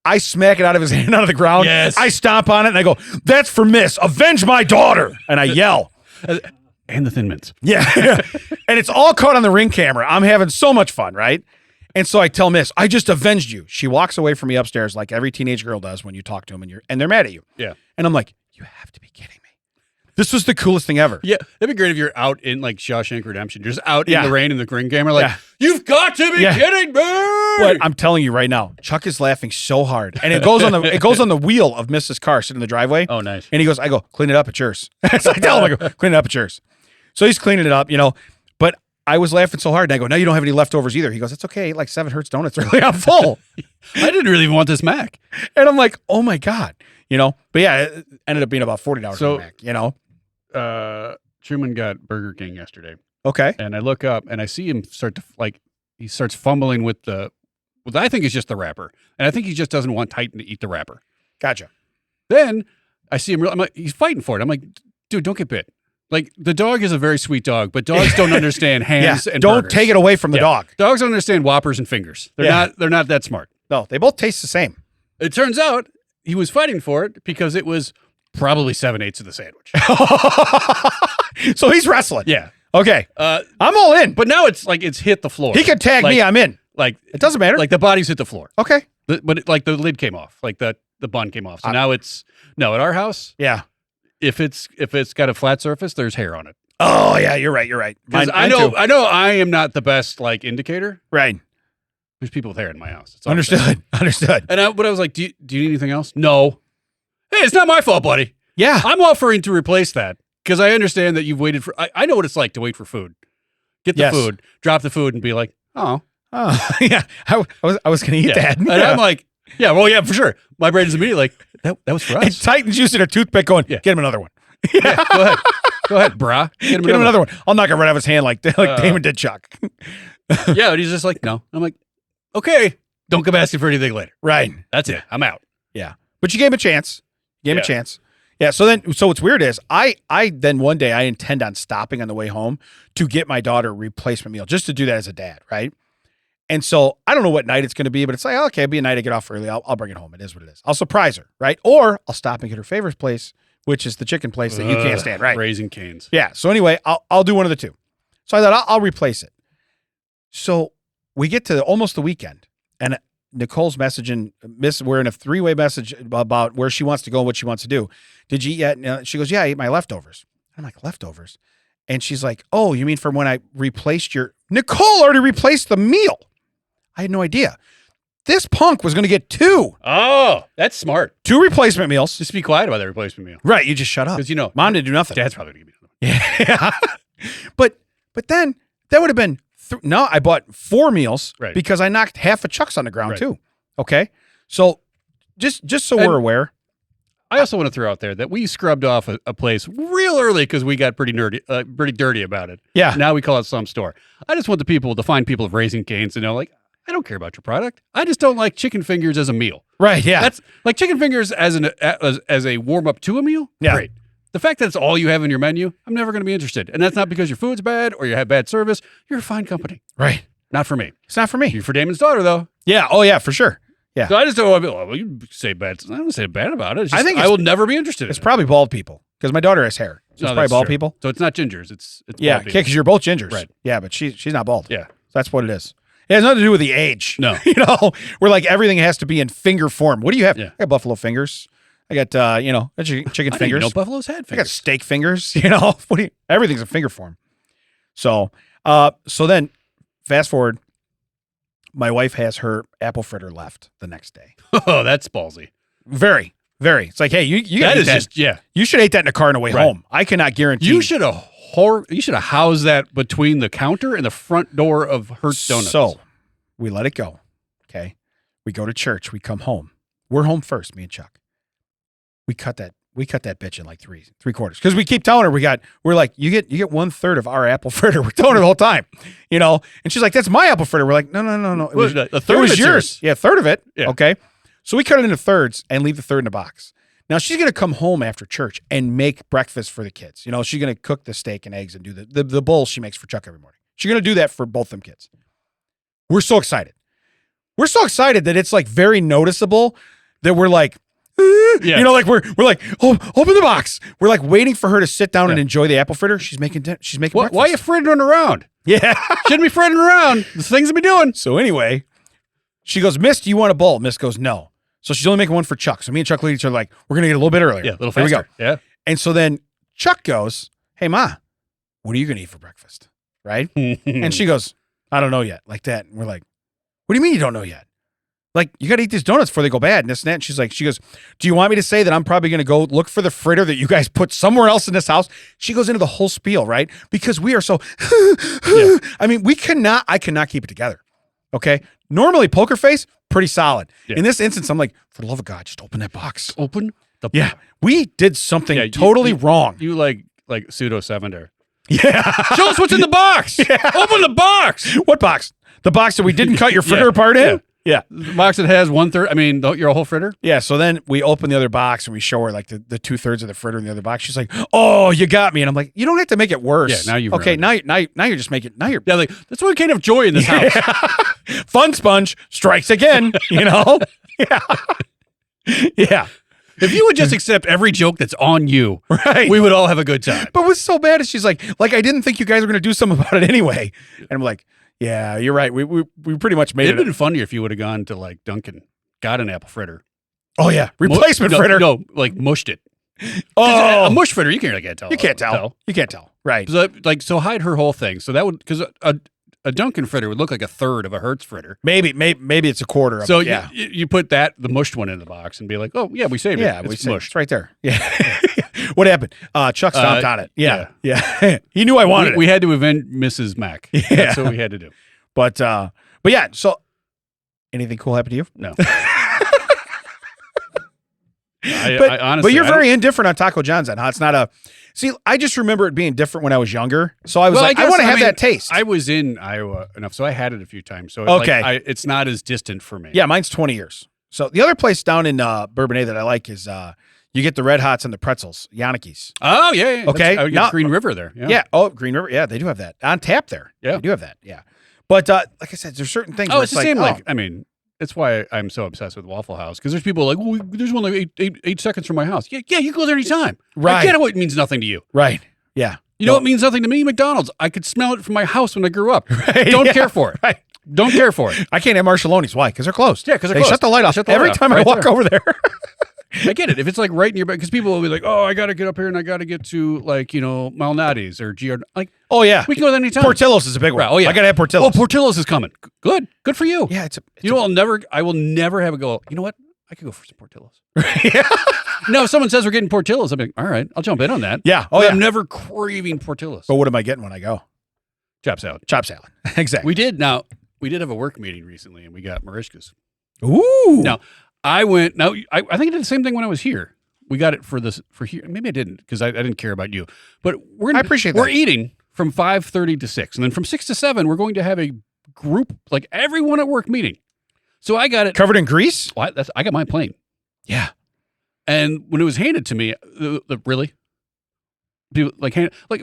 A: I smack it out of his hand onto the ground.
B: Yes.
A: I stomp on it, and I go, that's for Miss. Avenge my daughter. And I yell.
B: And the Thin Mints.
A: Yeah. And it's all caught on the Ring camera. I'm having so much fun, right? And so I tell Miss, I just avenged you. She walks away from me upstairs like every teenage girl does when you talk to them and they're mad at you.
B: Yeah.
A: And I'm like, you have to be kidding me. This was the coolest thing ever.
B: Yeah, that'd be great if you're out in like Shawshank Redemption. You're just out
A: Yeah.
B: in the rain in the Ring camera, like,
A: Yeah.
B: you've got to be
A: Yeah.
B: kidding me.
A: But I'm telling you right now, Chuck is laughing so hard. And it goes on the wheel of Mrs. car sitting in the driveway.
B: Oh, nice.
A: And he goes, I go, clean it up, it's yours. So I tell him, I go, clean it up, it's yours. So he's cleaning it up, but I was laughing so hard, and I go, no, you don't have any leftovers either. He goes, it's okay, I ate like 7 Hertz donuts early. I'm full.
B: I didn't really even want this Mac.
A: And I'm like, oh my God, But yeah, it ended up being about $40
B: So-
A: for the Mac,
B: Truman got Burger King yesterday,
A: Okay.
B: and I look up and I see him start to he starts fumbling with what I think is just the wrapper, and I think he just doesn't want Titan to eat the wrapper.
A: Gotcha.
B: Then I see him. I'm like, he's fighting for it. I'm like, dude, don't get bit. Like, the dog is a very sweet dog, but dogs don't understand hands and
A: don't
B: burgers.
A: take it away from the dog.
B: Dogs don't understand whoppers and fingers. They're not that smart.
A: No, they both taste the same.
B: It turns out he was fighting for it because it was probably 7/8 of the sandwich.
A: So he's wrestling.
B: Yeah.
A: Okay. I'm all in.
B: But now it's like it's hit the floor.
A: He could tag me. I'm in.
B: Like,
A: It doesn't matter.
B: like the body's hit the floor.
A: Okay.
B: But like the lid came off. Like the bun came off. So now it's at our house,
A: Yeah.
B: if it's got a flat surface, there's hair on it.
A: Oh yeah, you're right.
B: 'Cause
A: Mine
B: I know
A: too.
B: I am not the best like indicator.
A: Right.
B: There's people with hair in my house. That's all I'm saying.
A: Understood.
B: And I was like, do you need anything else? No. Hey, it's not my fault, buddy.
A: Yeah.
B: I'm offering to replace that because I understand that you've waited for. I know what it's like to wait for food. Get the
A: Yes.
B: food, drop the food, and be like, oh,
A: Oh, yeah. I was going to eat that.
B: And I'm like, yeah, well, yeah, for sure. My brain is immediately like, that was for
A: And
B: us.
A: Titan's using a toothpick going,
B: Yeah.
A: get him another one.
B: Yeah, go ahead, brah. Get him
A: Get him another one. I'll knock it right out of his hand like Damon did Chuck.
B: Yeah, and he's just like, no. I'm like, okay, don't come asking for anything later.
A: Right.
B: That's it. I'm out.
A: Yeah. But you gave him a chance.
B: Yeah.
A: Yeah. So what's weird is I then one day I intend on stopping on the way home to get my daughter a replacement meal just to do that as a dad. Right. And so I don't know what night it's going to be, but it's like, okay, it'll be a night I get off early. I'll bring it home. It is what it is. I'll surprise her. Right. Or I'll stop and get her favorite place, which is the chicken place that you can't stand. Right.
B: Raising Cane's.
A: Yeah. So anyway, I'll do one of the two. So I thought I'll replace it. So we get to almost the weekend, and Nicole's messaging we're in a 3-way message about where she wants to go and what she wants to do. Did you eat yet? And she goes, yeah, I ate my leftovers. I'm like, leftovers? And she's like, oh, you mean from when I replaced Nicole already replaced the meal. I had no idea. This punk was going to get 2
B: Oh, that's smart.
A: replacement meals.
B: Just be quiet about that replacement meal.
A: Right. You just shut up.
B: Because,
A: Mom didn't do nothing.
B: Dad's probably going to give me another one.
A: Yeah. But then that would have been No, I bought 4 meals
B: Right.
A: because I knocked half of Chuck's on the ground
B: Right.
A: too. Okay, so just so
B: And-
A: we're aware.
B: I also want to throw out there that we scrubbed off a place real early because we got pretty dirty about it.
A: Yeah.
B: Now we call it some store. I just want the fine people of Raising Cane's to know, like, I don't care about your product. I just don't like chicken fingers as a meal.
A: Right. Yeah.
B: That's like chicken fingers as a warm up to a meal.
A: Yeah.
B: Great. The fact that it's all you have in your menu, I'm never going to be interested. And that's not because your food's bad or you have bad service. You're a fine company.
A: right.
B: Not for me.
A: It's not for me.
B: You're for Damon's daughter, though.
A: Yeah. Oh yeah, for sure. Yeah.
B: So I just don't want to be, well, you say bad. I don't say bad about it. It's just,
A: I think
B: I will never be interested
A: It's
B: in
A: probably bald people because my daughter has hair. So it's
B: No,
A: probably
B: that's
A: bald
B: true.
A: people.
B: So it's not gingers. It's
A: Yeah.
B: bald people.
A: Because you're both gingers.
B: Right.
A: Yeah, but she's not bald.
B: Yeah.
A: So that's what it is. It has nothing to do with the age.
B: No.
A: You know, where like everything has to be in finger form. What do you have?
B: Yeah.
A: I got buffalo fingers. I got chicken
B: I didn't even
A: fingers.
B: know buffaloes had
A: I got
B: fingers.
A: steak fingers. Everything's in finger form. So then fast forward, my wife has her apple fritter left the next day.
B: Oh, that's ballsy.
A: Very, very. It's like, hey, you
B: That
A: gotta eat
B: is just, yeah.
A: you should eat that in the car on the way
B: Right.
A: home. I cannot guarantee
B: You should have housed that between the counter and the front door of Hertz Donuts.
A: So we let it go. Okay. We go to church. We come home. We're home first, me and Chuck. We cut that bitch in like three quarters. Because we keep telling her we're like, you get 1/3 of our apple fritter. We're telling her the whole time. And she's like, that's my apple fritter. We're like, no. It was,
B: a third
A: it was
B: of it's
A: yours. Yeah, a third of it.
B: Yeah.
A: Okay. So we cut it into thirds and leave the third in the box. Now she's gonna come home after church and make breakfast for the kids. She's gonna cook the steak and eggs and do the bowl she makes for Chuck every morning. She's gonna do that for both them kids. We're so excited. We're so excited that it's like very noticeable that we're like,
B: Yeah.
A: like we're like, oh, open the box. We're like waiting for her to sit down and
B: Yeah.
A: enjoy the apple fritter. She's making breakfast.
B: Why are you frittering around?
A: Yeah.
B: Shouldn't be frittering around. The things to be doing.
A: So anyway, she goes, Miss, do you want a bowl? Miss goes, no. So she's only making one for Chuck. So me and Chuck look at each other like, we're gonna get a little bit earlier.
B: Yeah, a little
A: Here
B: faster.
A: we go.
B: Yeah.
A: And so then Chuck goes, hey Ma, what are you gonna eat for breakfast? Right? And she goes, I don't know yet. Like that. And we're like, what do you mean you don't know yet? Like, you got to eat these donuts before they go bad and this and that. And she goes, do you want me to say that I'm probably going to go look for the fritter that you guys put somewhere else in this house? She goes into the whole spiel, right? Because we are so, I mean, I cannot keep it together. Okay. Normally poker face, pretty solid.
B: Yeah.
A: In this instance, I'm like, for the love of God, just open that box.
B: Open the
A: Yeah. We did something
B: Yeah,
A: totally wrong.
B: You like pseudo Sevender.
A: Yeah.
B: Show us what's in the box. Open the box.
A: What box? The box that we didn't cut your fritter apart in? Yeah.
B: The box that has 1/3. I mean, your whole fritter.
A: Yeah, so then we open the other box and we show her like the 2/3 of the fritter in the other box. She's like, "Oh, you got me," and I'm like, "You don't have to make it worse."
B: Yeah, now you've
A: okay.
B: ruined
A: Now you're just making now you're
B: Yeah, like that's why we can't have joy in this house.
A: fun sponge strikes again. Yeah, yeah,
B: If you would just accept every joke that's on you,
A: right.
B: we would all have a good time.
A: But what's so bad is she's like I didn't think you guys were gonna do something about it anyway, and I'm like, yeah, you're right. We pretty much made
B: It'd
A: it.
B: been funnier if you would have gone to like Dunkin', got an apple fritter,
A: Oh yeah, replacement
B: no,
A: fritter.
B: No, like mushed it.
A: Oh,
B: A mush fritter, you can't tell.
A: you can't tell. You can't tell. Right.
B: So hide her whole thing. So that would because a Dunkin' fritter would look like 1/3 of a Hertz fritter.
A: Maybe it's a quarter of
B: So
A: it. Yeah.
B: you put the mushed one in the box and be like, oh yeah, we saved it.
A: Yeah,
B: It's
A: we said
B: mushed.
A: it's right there. Yeah. What happened? Chuck stomped on it. Yeah. He knew I wanted
B: We
A: it.
B: had to avenge Mrs. Mac.
A: Yeah.
B: That's what we had to do.
A: But yeah, so anything cool happened to you?
B: No.
A: But,
B: I honestly,
A: but you're
B: I don't-
A: very indifferent on Taco John's then, huh? It's not a see, I just remember it being different when I was younger. So I was like, I
B: guess,
A: want to have
B: mean,
A: that taste.
B: I was in Iowa enough, so I had it a few times. So
A: Okay.
B: it's not as distant for me.
A: Yeah, mine's 20 years. So the other place down in Bourbonnais that I like is you get the Red Hots and the pretzels, Janicki's.
B: Oh yeah.
A: Okay,
B: I would get
A: now-
B: Green River there. Yeah.
A: Yeah. Oh, Green River. Yeah, they do have that on tap there.
B: Yeah.
A: They do have that. Yeah. But like I said, there's certain things.
B: Oh,
A: where
B: it's the same.
A: oh,
B: Like I mean, it's why I'm so obsessed with Waffle House because there's people like, well, there's one like eight seconds from my house. Yeah, you can go there anytime.
A: Right.
B: I get it. It means nothing to you.
A: right. Yeah.
B: You know what means nothing to me? McDonald's. I could smell it from my house when I grew up.
A: Right,
B: Don't
A: yeah,
B: care for it.
A: Right.
B: Don't care for it.
A: I can't have Marshallonis. Why? Because they're closed.
B: Yeah, 'cause they're
A: they
B: closed.
A: shut the light
B: They
A: off
B: shut the light
A: every
B: off
A: time I
B: right
A: walk
B: there.
A: over there.
B: I get it. If it's like right in your back, because people will be like, oh, I got to get up here and I got to get to like, Malnati's or GR. Like,
A: Oh yeah,
B: we can go there anytime.
A: Portillo's is a big one.
B: Right. Oh, yeah.
A: I gotta have
B: Oh,
A: Portillo's.
B: Portillo's is coming. Good for you.
A: Yeah, it's
B: You know, I will never have a go. You know what? I could go for some Portillo's.
A: yeah.
B: No, if someone says we're getting Portillo's, I'm like, all right, I'll jump in on that.
A: Yeah. Oh
B: But
A: yeah.
B: I'm never craving Portillo's.
A: But what am I getting when I go?
B: Chop salad.
A: Chop salad. Exactly.
B: We did have a work meeting recently, and we got Marishkas.
A: Ooh.
B: Now, I went. Now, I think I did the same thing when I was here. We got it for here. Maybe I didn't because I didn't care about you. But
A: I appreciate that.
B: We're eating from 5:30 to 6, and then from 6 to 7, we're going to have a group like everyone at work meeting. So I got it
A: Covered in grease?
B: Well, I got mine plain.
A: Yeah.
B: And when it was handed to me, really, people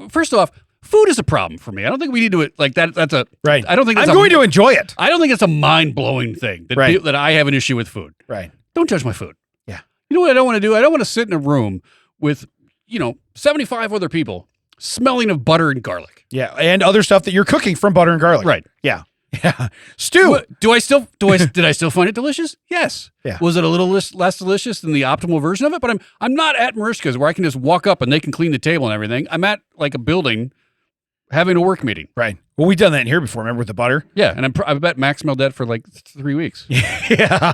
B: first off, food is a problem for me. I don't think we need to like that. That's a
A: right.
B: I don't think
A: I'm going to enjoy it.
B: I don't think it's a mind blowing thing that
A: Right.
B: that I have an issue with food.
A: Right.
B: Don't judge my food.
A: Yeah.
B: You know what I don't want to do? I don't want to sit in a room with 75 other people smelling of butter and garlic.
A: Yeah. And other stuff that you're cooking from butter and garlic.
B: Right.
A: Yeah. Yeah. Stew.
B: Did I still find it delicious? Yes.
A: Yeah.
B: Was it a little less delicious than the optimal version of it? But I'm not at Marishka's where I can just walk up and they can clean the table and everything. I'm at like a building having a work meeting.
A: Right. Well, we've done that in here before. Remember with the butter?
B: Yeah. And I bet Max smelled that for like 3 weeks.
A: Yeah.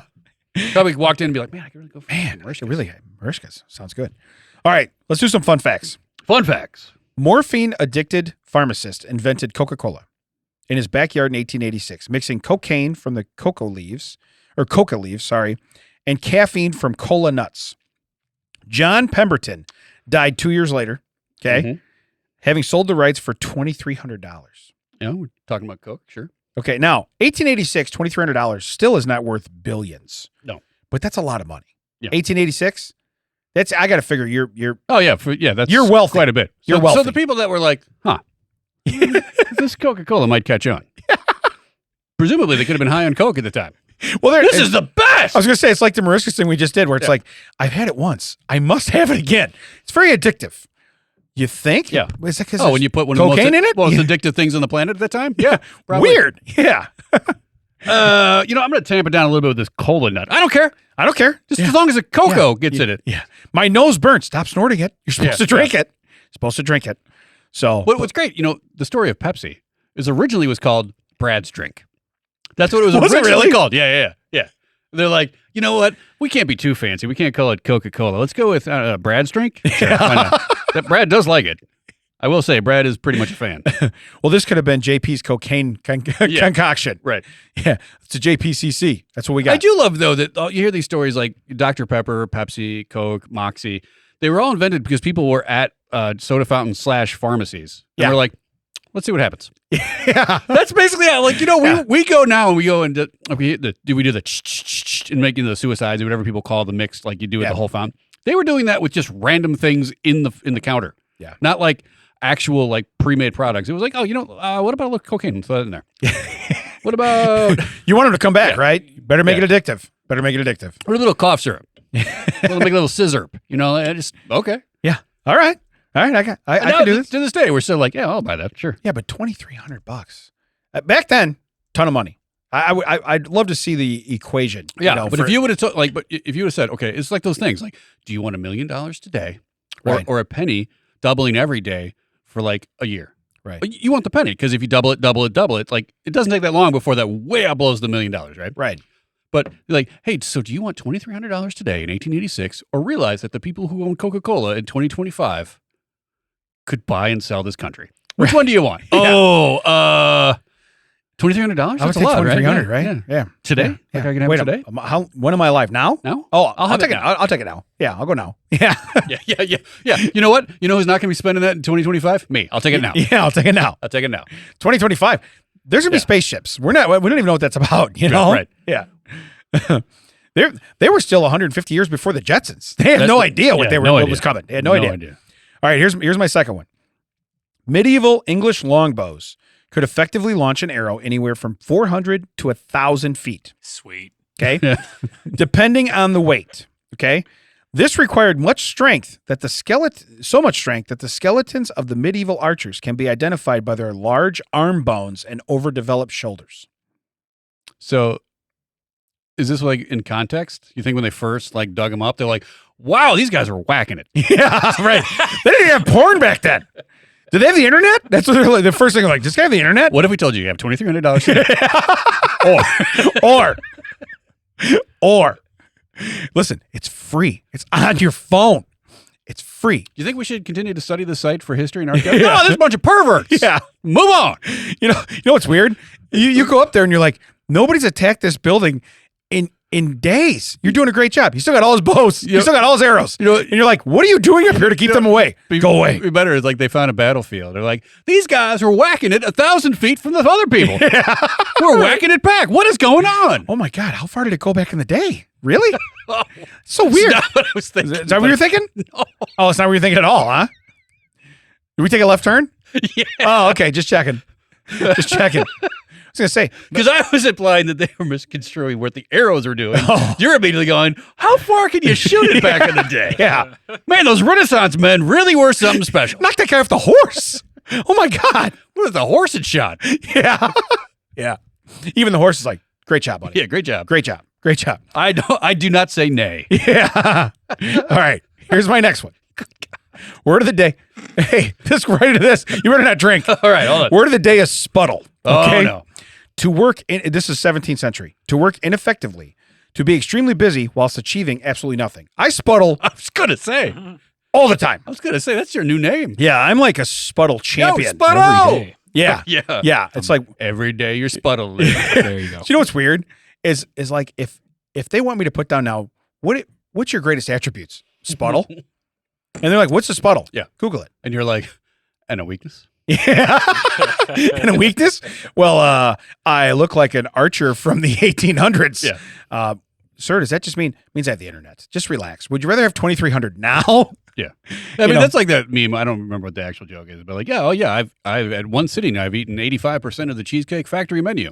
B: Probably walked in and be like, man, I could really go for
A: Marishka's. Sounds good. All right. Let's do some fun facts.
B: Fun facts.
A: Morphine addicted pharmacist invented Coca-Cola in his backyard in 1886, mixing cocaine from the coca leaves, and caffeine from cola nuts. John Pemberton died 2 years later, having sold the rights for $2,300.
B: Yeah, we're talking about Coke, sure.
A: Okay, now, 1886, $2,300 still is not worth billions.
B: No.
A: But that's a lot of money.
B: Yeah.
A: 1886? I got to figure you're
B: Oh, yeah. That's
A: you're wealthy.
B: Quite a bit.
A: You're wealthy.
B: So the people that were like, this Coca-Cola might catch on. Presumably, they could have been high on Coke at the time.
A: Well,
B: This is the best!
A: I was going to say, it's like the Marishka's thing we just did, where it's like, I've had it once. I must have it again. It's very addictive. You think?
B: Yeah.
A: Is that because
B: when you put one
A: cocaine in it?
B: Most addictive things on the planet at that time? Yeah. Probably.
A: Weird. Yeah.
B: I'm going to tamp it down a little bit with this cola nut. I don't care. Just as long as the cocoa gets in it.
A: Yeah. My nose burns. Stop snorting it. You're supposed to drink it. So.
B: What's great, the story of Pepsi is originally was called Brad's Drink. That's what it was
A: Was it
B: originally
A: really?
B: called. Yeah. They're like, you know what? We can't be too fancy. We can't call it Coca-Cola. Let's go with Brad's Drink. Sure, why not? That Brad does like it. I will say, Brad is pretty much a fan.
A: Well, this could have been JP's cocaine concoction.
B: Right.
A: Yeah. It's a JPCC. That's what we got.
B: I do love, though, that you hear these stories like Dr. Pepper, Pepsi, Coke, Moxie. They were all invented because people were at soda fountains / pharmacies. And we're like, let's see what happens.
A: Yeah.
B: That's basically how, we go now and we go and do we do the and making the suicides or whatever people call the mix like you do at the whole fountain. They were doing that with just random things in the counter.
A: Yeah.
B: Not like actual like pre-made products. It was like, what about a little cocaine? Throw that in there. What about
A: You want them to come back, right? Better make it addictive. Or a
B: little cough syrup. Make a little scissor. Okay.
A: Yeah. All right. I can do this.
B: To this day, we're still like, I'll buy that. Sure.
A: Yeah, but $2,300 back then, ton of money. I'd love to see the equation.
B: Yeah, but if you would have said, okay, it's like those things. Like, do you want $1 million today, or a penny doubling every day for like a year?
A: Right.
B: But you want the penny because if you double it, like it doesn't take that long before that way outblows the $1 million, right?
A: Right.
B: But like, hey, so do you want $2,300 today in 1886, or realize that the people who own Coca-Cola in 2025 could buy and sell this country? Which one do you want? $2,300?
A: I would
B: That's
A: say
B: a lot,
A: $2,300, right? Yeah.
B: Today?
A: Yeah.
B: Like I can have it today?
A: When am I alive now?
B: No?
A: Oh, I'll
B: have
A: take
B: it
A: it.
B: now.
A: I'll take it now. Yeah, I'll go now. Yeah.
B: Yeah. You know what? You know who's not going to be spending that in 2025? Me. I'll take it now.
A: Yeah, I'll take it now. 2025. There's gonna be spaceships. We don't even know what that's about. Right? Yeah. They were still 150 years before the Jetsons. They had no idea what was coming. They had no idea. All right, here's my second one. Medieval English longbows could effectively launch an arrow anywhere from 400 to 1,000 feet.
C: Sweet.
A: Okay, depending on the weight. Okay, this required so much strength that the skeletons of the medieval archers can be identified by their large arm bones and overdeveloped shoulders.
B: So, is this like in context? You think when they first like dug them up, they're like, "Wow, these guys are whacking it."
A: Yeah, right. They didn't have porn back then. Did they have the internet? That's what they're like. The first thing they're like, "Does this guy have the internet?"
B: What if we told you have $2,300?
A: Or, listen, it's free. It's on your phone. It's free.
B: Do you think we should continue to study the site for history and archaeology? No, there's a bunch of perverts.
A: Yeah.
B: Move on.
A: You know what's weird? You go up there and you're like, nobody's attacked this building in days. You're doing a great job. You still got all his bows. You still got all his arrows. And you're like, what are you doing up here to keep them away? Go away.
B: Be better. It's like they found a battlefield. They're like, these guys were whacking it 1,000 feet from the other people. We're whacking it back. What is going on?
A: Oh my God, how far did it go back in the day? Really? So weird.
B: That's not what I was thinking.
A: Is that what you're thinking?
B: No.
A: Oh, it's not what you're thinking at all, huh? Did we take a left turn?
B: Yeah.
A: Oh, okay. Just checking. Just checking. I was going to say.
B: Because I was implying that they were misconstruing what the arrows were doing. You're immediately going, how far can you shoot it back in the day?
A: Yeah.
B: Man, those Renaissance men really were something special.
A: Knock that guy off the horse. Oh my God.
B: What was the horse it shot?
A: Yeah. Yeah. Even the horse is like, great job, buddy.
B: Yeah, great job.
A: Great job. Great job.
B: I do not say nay.
A: Yeah. All right. Here's my next one. Word of the day. Hey, this right into this. You better not drink.
B: All right, hold on.
A: Word of the day is sputtle. Okay?
B: Oh, no.
A: To work in, this is 17th century. To work ineffectively, to be extremely busy whilst achieving absolutely nothing. I sputtle
B: I was going to say.
A: all the time.
B: I was going to say, that's your new name.
A: Yeah, I'm like a sputtle champion.
B: Yo, sputtle!
C: Every day.
A: Yeah.
B: Yeah.
A: Yeah. It's like,
B: Every day you're sputtle.
C: There you go.
A: so you know what's weird is like if they want me to put down now, what's your greatest attributes? Sputtle. And they're like, what's a sputtle?
B: Yeah.
A: Google it.
B: And you're like, and a weakness?
A: Yeah. And a weakness? Well, I look like an archer from the 1800s.
B: Yeah.
A: Sir, does that just means I have the internet? Just relax. Would you rather have 2300 now?
B: Yeah. I mean,
A: know?
B: that's like that meme. I don't remember what the actual joke is, but like, yeah, oh yeah, I've at one sitting, I've eaten 85% of the Cheesecake Factory menu.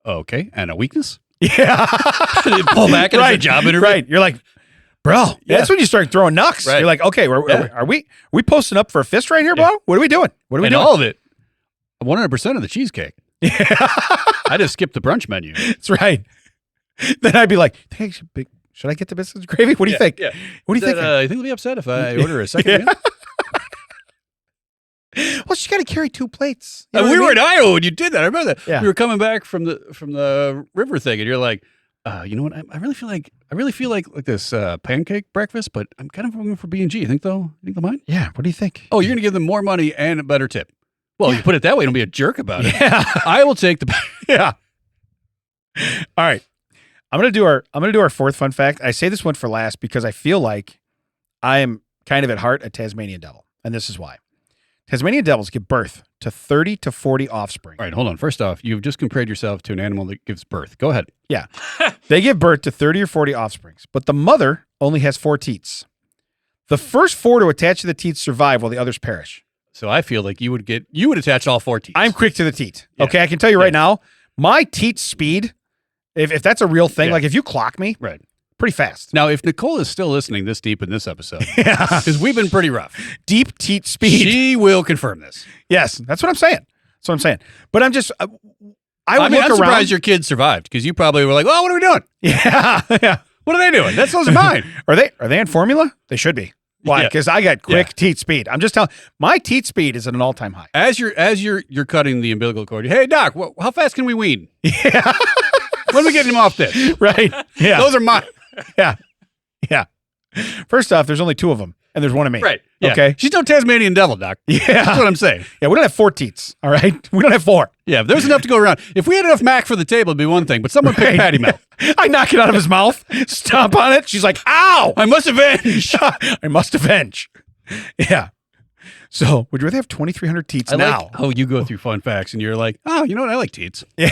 B: Okay. And a weakness?
A: Yeah.
B: Pull back and it's a job interview.
A: Right. You're like, bro, that's when you start throwing knucks.
B: Right.
A: You're like, okay, are we posting up for a fist right here, bro?
B: Yeah.
A: What are we doing? What are we
B: And
A: doing?
B: all of it, 100% of the cheesecake.
A: Yeah.
B: I just skipped the brunch menu.
A: That's right. Then I'd be like, hey, should I get the biscuits and gravy? What do you think?
B: Yeah.
A: What do you think?
B: I think they'll be upset if I order a second meal.
A: Well, she got to carry 2 plates. You
B: And
A: know
B: we
A: what I
B: were
A: mean?
B: in Iowa when you did that. I remember that.
A: Yeah.
B: We were coming back from the river thing, and you're like, you know what? I really feel like this pancake breakfast, but I'm kind of going for B&G. You think they'll mind?
A: Yeah. What do you think?
B: Oh, you're going to give them more money and a better tip. Well, you put it that way, don't be a jerk about it.
A: Yeah.
B: I will take the.
A: Yeah. All right. I'm gonna do our fourth fun fact. I say this one for last because I feel like I am kind of at heart a Tasmanian devil, and this is why. Tasmanian devils give birth to 30 to 40 offspring.
B: All right, hold on. First off, you've just compared yourself to an animal that gives birth. Go ahead.
A: Yeah. They give birth to 30 or 40 offsprings, but the mother only has 4 teats. The first 4 to attach to the teats survive while the others perish.
B: So I feel like you would attach all 4 teeth.
A: I'm quick to the teat.
B: Yeah.
A: Okay, I can tell you right now, my teat speed, if that's a real thing,
B: Yeah.
A: like if you clock me,
B: Right.
A: pretty fast.
B: Now, if Nicole is still listening this deep in this episode,
A: Yeah.
B: because we've been pretty rough,
A: Deep teat speed.
B: she will confirm this.
A: Yes, that's what I'm saying. That's what I'm saying. But I'm just, I would
B: I'm
A: look around.
B: surprised your kids survived because you probably were like, "Oh, what are we doing?
A: Yeah, yeah.
B: What are they doing? That's those are mine."
A: Are they in formula? They should be. Why?
B: Yeah.
A: Because I got quick teat speed. I'm just telling. My teat speed is at an all-time high.
B: As you're cutting the umbilical cord, hey doc, how fast can we wean?
A: Yeah.
B: When are we getting him off this?
A: Right. Yeah.
B: Those are mine.
A: Yeah. Yeah. First off, there's only 2 of them, and there's one of me.
B: Right. Yeah.
A: Okay.
B: She's no Tasmanian devil, doc. That's
A: Yeah.
B: what I'm saying.
A: Yeah. We don't have 4 teats. All right. We don't have 4.
B: Yeah. If there's enough to go around. If we had enough mac for the table, it'd be one thing. But someone picked
A: Right.
B: patty melt.
A: I knock it out of his mouth, stomp on it. She's like, "Ow!
B: I must avenge.
A: I must avenge." Yeah. So, would you rather have 2,300 teats now?
B: You go through fun facts and you're like, oh, you know what? I like teats. Yeah.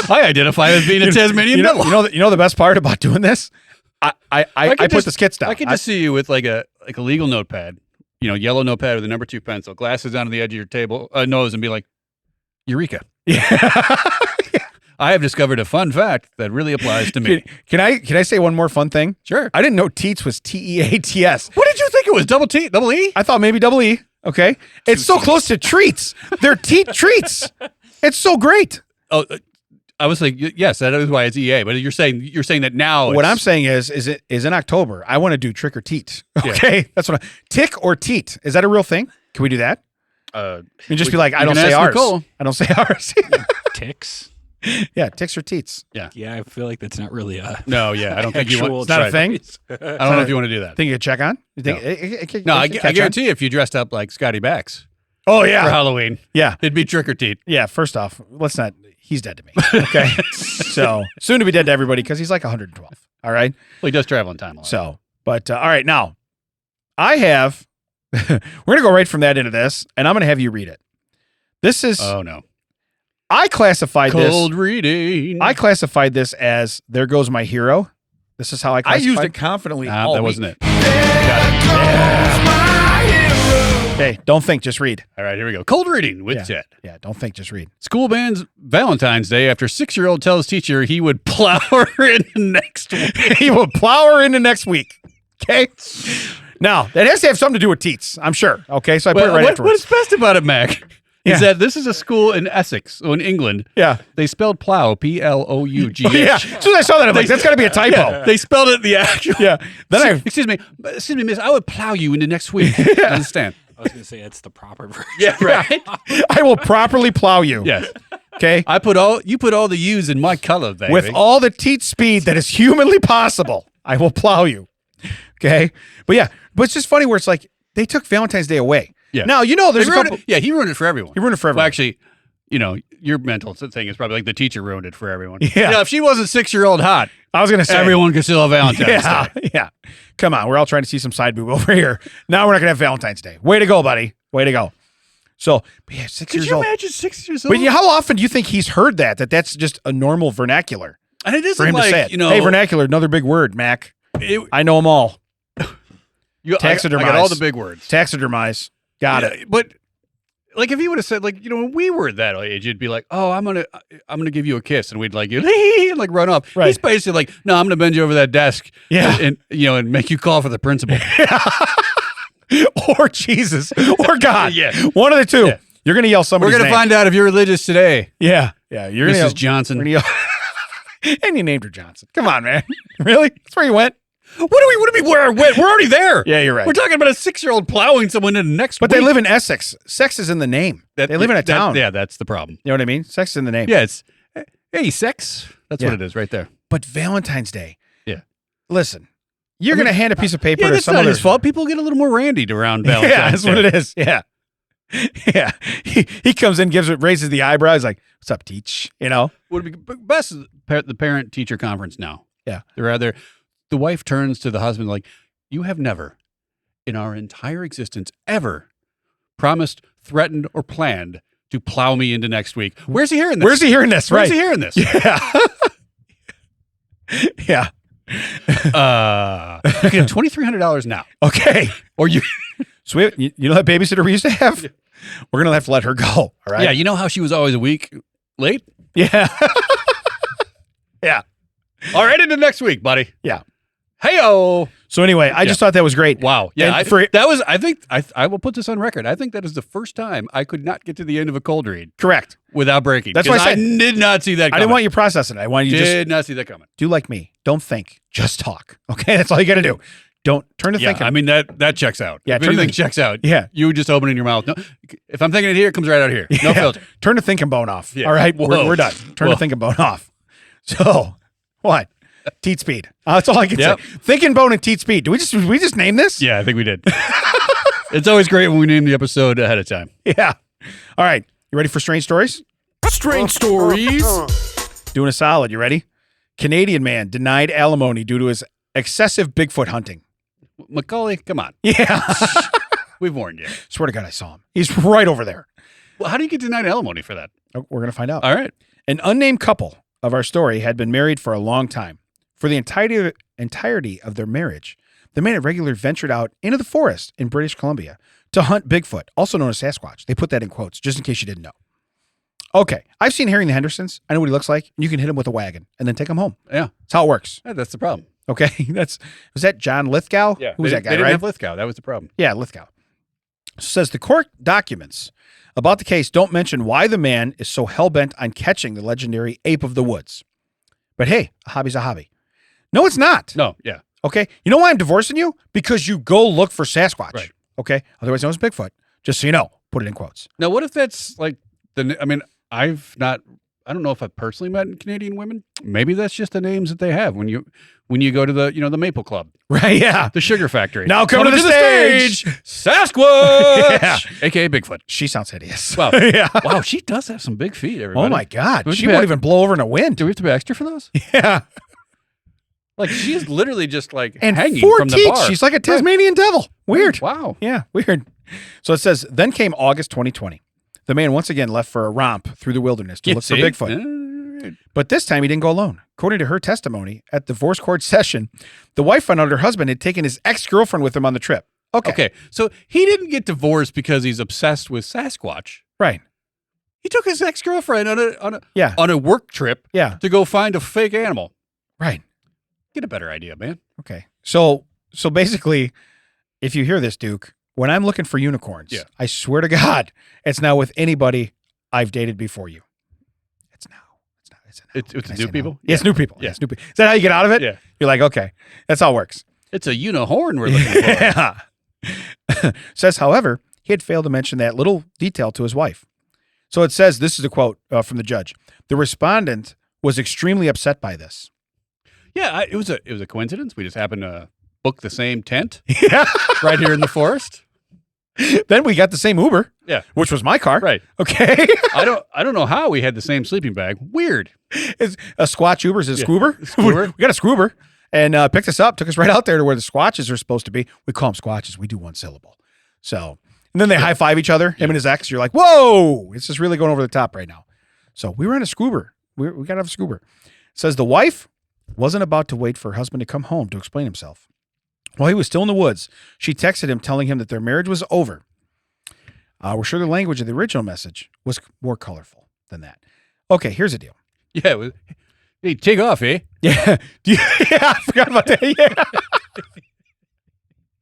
B: I identify as being a Tasmanian devil.
A: You know the best part about doing this? I put the skits down.
B: I can just see you with like a legal notepad, yellow notepad with a number 2 pencil, glasses down to the edge of your table nose, and be like, Eureka!
A: Yeah.
B: I have discovered a fun fact that really applies to me.
A: Can I say one more fun thing?
B: Sure.
A: I didn't know teats was TEATS.
B: What did you think it was? Double T, double E?
A: I thought maybe double E. Okay, it's so close to treats. They're teat treats. It's so great.
B: Oh, I was like, yes, that is why it's EA. But you're saying that now.
A: What I'm saying is in October. I want to do trick or teat. Okay, that's what. Tick or teat. Is that a real thing? Can we do that? And just be like, I don't say ours.
B: Nicole.
A: I don't say ours.
C: Ticks.
A: Yeah, ticks or teats.
C: Yeah, I feel like that's not really a.
B: No, yeah, I don't think you want.
A: It's not a thing.
B: I don't know if you want to do that.
A: Think you could check on? You think?
B: No, I guarantee if you dressed up like Scotty Backs,
A: Oh,
B: for
A: yeah.
B: Halloween.
A: Yeah.
B: It'd be trick or treat.
A: Yeah. First off, let's not. He's dead to me. Okay. So soon to be dead to everybody because he's like 112. All right.
B: Well, he does travel in time.
A: So, but all right. Now, I have, we're going to go right from that into this, and I'm going to have you read it. This is,
B: Oh, no.
A: I classified
B: Cold
A: this.
B: reading.
A: I classified this as There Goes My Hero. This is how I
F: I
A: classified
F: used it confidently.
B: Nah,
F: all
B: that
F: week.
B: wasn't it. Got
A: Okay. Don't think, just read.
B: it. All right, here we go. Cold reading with Ted.
A: Yeah. Don't think, just read.
B: School bans Valentine's Day after 6-year-old tells teacher he would plow her in the next week.
A: He will plow her into next week. Okay. Now, that has to have something to do with teats, I'm sure. Okay. So I put it right
B: What
A: afterwards.
B: is best about it, Mac,
A: Yeah.
B: is that this is a school in Essex, in England.
A: Yeah.
B: They spelled plow, Plough.
A: Yeah. As soon as I saw that, I'm like, that's got to be a typo.
B: Yeah, they spelled it the actual.
A: Yeah. Then I,
B: Excuse me, miss. I would plow you into next week. I understand.
C: I was going to say it's the proper version.
B: Yeah, right.
A: I will properly plow you.
B: Yes.
A: Okay.
B: You put all the U's in my color, baby.
A: With all the teat speed that is humanly possible, I will plow you. Okay. But yeah, but it's just funny where it's like they took Valentine's Day away.
B: Yeah.
A: Now, you know, there's
B: He
A: a
B: ruined
A: couple.
B: it- Yeah, he ruined it for everyone.
A: He ruined it for everyone.
B: Well, actually, your mental thing is probably like the teacher ruined it for everyone.
A: Yeah.
B: If she wasn't 6-year-old hot,
A: I was going to say.
B: everyone could still have Valentine's
A: Yeah.
B: Day.
A: Yeah. Come on. We're all trying to see some side boob over here. Now we're not going to have Valentine's Day. Way to go, buddy. Way to go. So, but yeah, 6
B: Could
A: years
B: you
A: old.
B: imagine 6 years old?
A: But how often do you think he's heard that's just a normal vernacular
B: and it
A: for
B: isn't
A: him
B: like,
A: to say it?
B: you know,
A: Hey, vernacular, another big word, Mac.
B: it-
A: I know them all.
B: I
A: Taxidermize.
B: got all the big words.
A: Taxidermize. Got
B: Yeah,
A: it.
B: But like if he would have said, like, when we were that age, you'd be like, oh, I'm gonna give you a kiss, and we'd like you and like run off.
A: Right.
B: He's basically like, no, I'm gonna bend you over that desk,
A: Yeah.
B: and make you call for the principal.
A: Or Jesus. Or God.
B: Yeah.
A: One of the two.
B: Yeah.
A: You're going to yell
B: We're
A: somebody's
B: gonna
A: name.
B: find out if you're religious today,
A: Yeah. Yeah. You're gonna
B: Mrs.
A: yell,
B: Johnson.
A: we're gonna yell- and you named her Johnson. Come on, man. Really? That's where you went?
B: What do we mean? Where I went? We're already there.
A: Yeah, you're right.
B: We're talking about a 6-year-old plowing someone in the next.
A: But
B: week.
A: they live in Essex. Sex is in the name. They live in a town.
B: Yeah, that's the problem.
A: You know what I mean? Sex is in the name.
B: Yeah, it's hey, sex. That's
A: Yeah.
B: what it is right there.
A: But Valentine's Day.
B: Yeah.
A: Listen, you're going to hand a piece of paper
B: Yeah,
A: to
B: that's
A: some
B: not
A: other.
B: his fault. People get a little more randied around Valentine's
A: Yeah, that's
B: Day.
A: what it is. Yeah. Yeah. He comes in, raises the eyebrow. He's like, what's up, teach? You know?
B: Would be best is the parent teacher conference now.
A: Yeah.
B: They're rather the wife turns to the husband like, you have never in our entire existence ever promised, threatened, or planned to plow me into next week. Where's he hearing this?
A: Where's he hearing this?
B: Where's
A: Right.
B: he hearing this?
A: Yeah. Yeah.
B: You get $2,300 now.
A: Okay.
B: Or you
A: So you know that babysitter we used to have? We're going to have to let her go. All right.
B: Yeah, you know how she was always a week late?
A: Yeah. Yeah.
B: All right, into next week, buddy.
A: Yeah.
B: Hey-oh.
A: So anyway, I just thought that was great.
B: Wow. Yeah,
A: And
B: I think I will put this on record. I think that is the first time I could not get to the end of a cold read
A: Correct.
B: without breaking.
A: That's why I said-
B: did not see that coming.
A: I didn't want you processing it. I wanted you to just
B: Did not see that coming.
A: do like me. Don't think. Just talk. Okay? That's all you got to do. Don't turn to
B: Yeah,
A: thinking.
B: I mean that checks out.
A: Yeah,
B: if
A: turn
B: anything
A: the-
B: checks out.
A: Yeah.
B: You just opening your mouth. No, if I'm thinking it here, it comes right out here. No
A: Yeah.
B: filter.
A: Turn the thinking bone off.
B: Yeah.
A: All right?
B: Whoa.
A: We're done. Turn
B: Whoa.
A: the thinking bone off. So, what? Teat speed. That's all I can
B: Yep.
A: say. Thinking bone and teat speed. Did we just name this?
B: Yeah, I think we did. It's always great when we name the episode ahead of time.
A: Yeah. All right. You ready for strange stories?
B: Strange stories.
A: Doing a solid. You ready? Canadian man denied alimony due to his excessive Bigfoot hunting.
B: Macaulay, come on.
A: Yeah.
B: We've warned you.
A: Swear to God, I saw him. He's right over there.
B: Well, how do you get denied alimony for that?
A: Oh, we're going to find out.
B: All right.
A: An unnamed couple of our story had been married for a long time. For the entirety of their marriage, the man had regularly ventured out into the forest in British Columbia to hunt Bigfoot, also known as Sasquatch. They put that in quotes, just in case you didn't know. Okay, I've seen Harry and the Hendersons. I know what he looks like. You can hit him with a wagon and then take him home.
B: Yeah.
A: That's how it works.
B: Yeah, that's the problem.
A: Okay, was that John Lithgow? Who was that guy,
B: They didn't
A: right?
B: have Lithgow. That was the problem.
A: Yeah, Lithgow. Says the court documents about the case don't mention why the man is so hell-bent on catching the legendary ape of the woods. But hey, a hobby's a hobby. No, it's not.
B: No, yeah.
A: Okay. You know why I'm divorcing you? Because you go look for Sasquatch.
B: Right.
A: Okay. Otherwise known as Bigfoot. Just so you know. Put it in quotes.
B: Now, what if that's like I I don't know if I've personally met Canadian women. Maybe that's just the names that they have when you go to the the Maple Club,
A: Right? Yeah.
B: the Sugar Factory.
A: Now coming to the stage.
B: Sasquatch,
A: Yeah.
B: aka Bigfoot.
A: She sounds hideous.
B: Wow,
A: Yeah.
B: wow, she does have some big feet. Everybody.
A: Oh my God.
B: Do we
A: She
B: have to
A: won't
B: pay-
A: even blow over in a wind.
B: Do we have to pay extra for those?
A: Yeah.
B: Like she's literally just like
A: And
B: hanging
A: 4
B: from the
A: teeth.
B: bar.
A: She's like a Tasmanian devil. Weird.
B: Wow.
A: Yeah. Weird. So it says, then came August 2020. The man once again left for a romp through the wilderness to look for Bigfoot. But this time he didn't go alone. According to her testimony at the divorce court session, the wife found out her husband had taken his ex-girlfriend with him on the trip.
B: Okay, so he didn't get divorced because he's obsessed with Sasquatch.
A: Right.
B: He took his ex-girlfriend
A: Yeah.
B: on a work trip
A: Yeah.
B: to go find a fake animal.
A: Right.
B: Get a better idea, man.
A: Okay. So basically, if you hear this, Duke, when I'm looking for unicorns,
B: Yeah.
A: I swear to God, it's now with anybody I've dated before you. It's now. It's now. It's now.
B: It's
A: Can I
B: new
A: say
B: people?
A: no? Yeah. It's new people.
B: Yeah.
A: It's new people. Is that how you get out of it?
B: Yeah.
A: You're like, okay, that's how it works.
B: It's a unihorn we're looking for.
A: Yeah. Says, however, he had failed to mention that little detail to his wife. So it says, this is a quote from the judge. The respondent was extremely upset by this.
B: Yeah, it was a coincidence. We just happened to book the same tent
A: Yeah.
B: right here in the forest.
A: Then we got the same Uber.
B: Yeah.
A: Which was my car.
B: Right.
A: Okay.
B: I don't know how we had the same sleeping bag. Weird.
A: It's a Squatch Uber's a
B: Yeah.
A: Scoober.
B: Scoober.
A: We got a Scoober and picked us up, took us right out there to where the Squatches are supposed to be. We call them Squatches. We do one syllable. So, and then they high five each other, him and his ex. You're like, whoa, it's just really going over the top right now. So we were in a Scoober. We got to have a Scoober. It says the wife wasn't about to wait for her husband to come home to explain himself. While he was still in the woods, she texted him telling him that their marriage was over. We're sure the language of the original message was more colorful than that. Okay, here's the deal.
B: Yeah. Hey, take off, eh?
A: Yeah. Yeah, I forgot about that.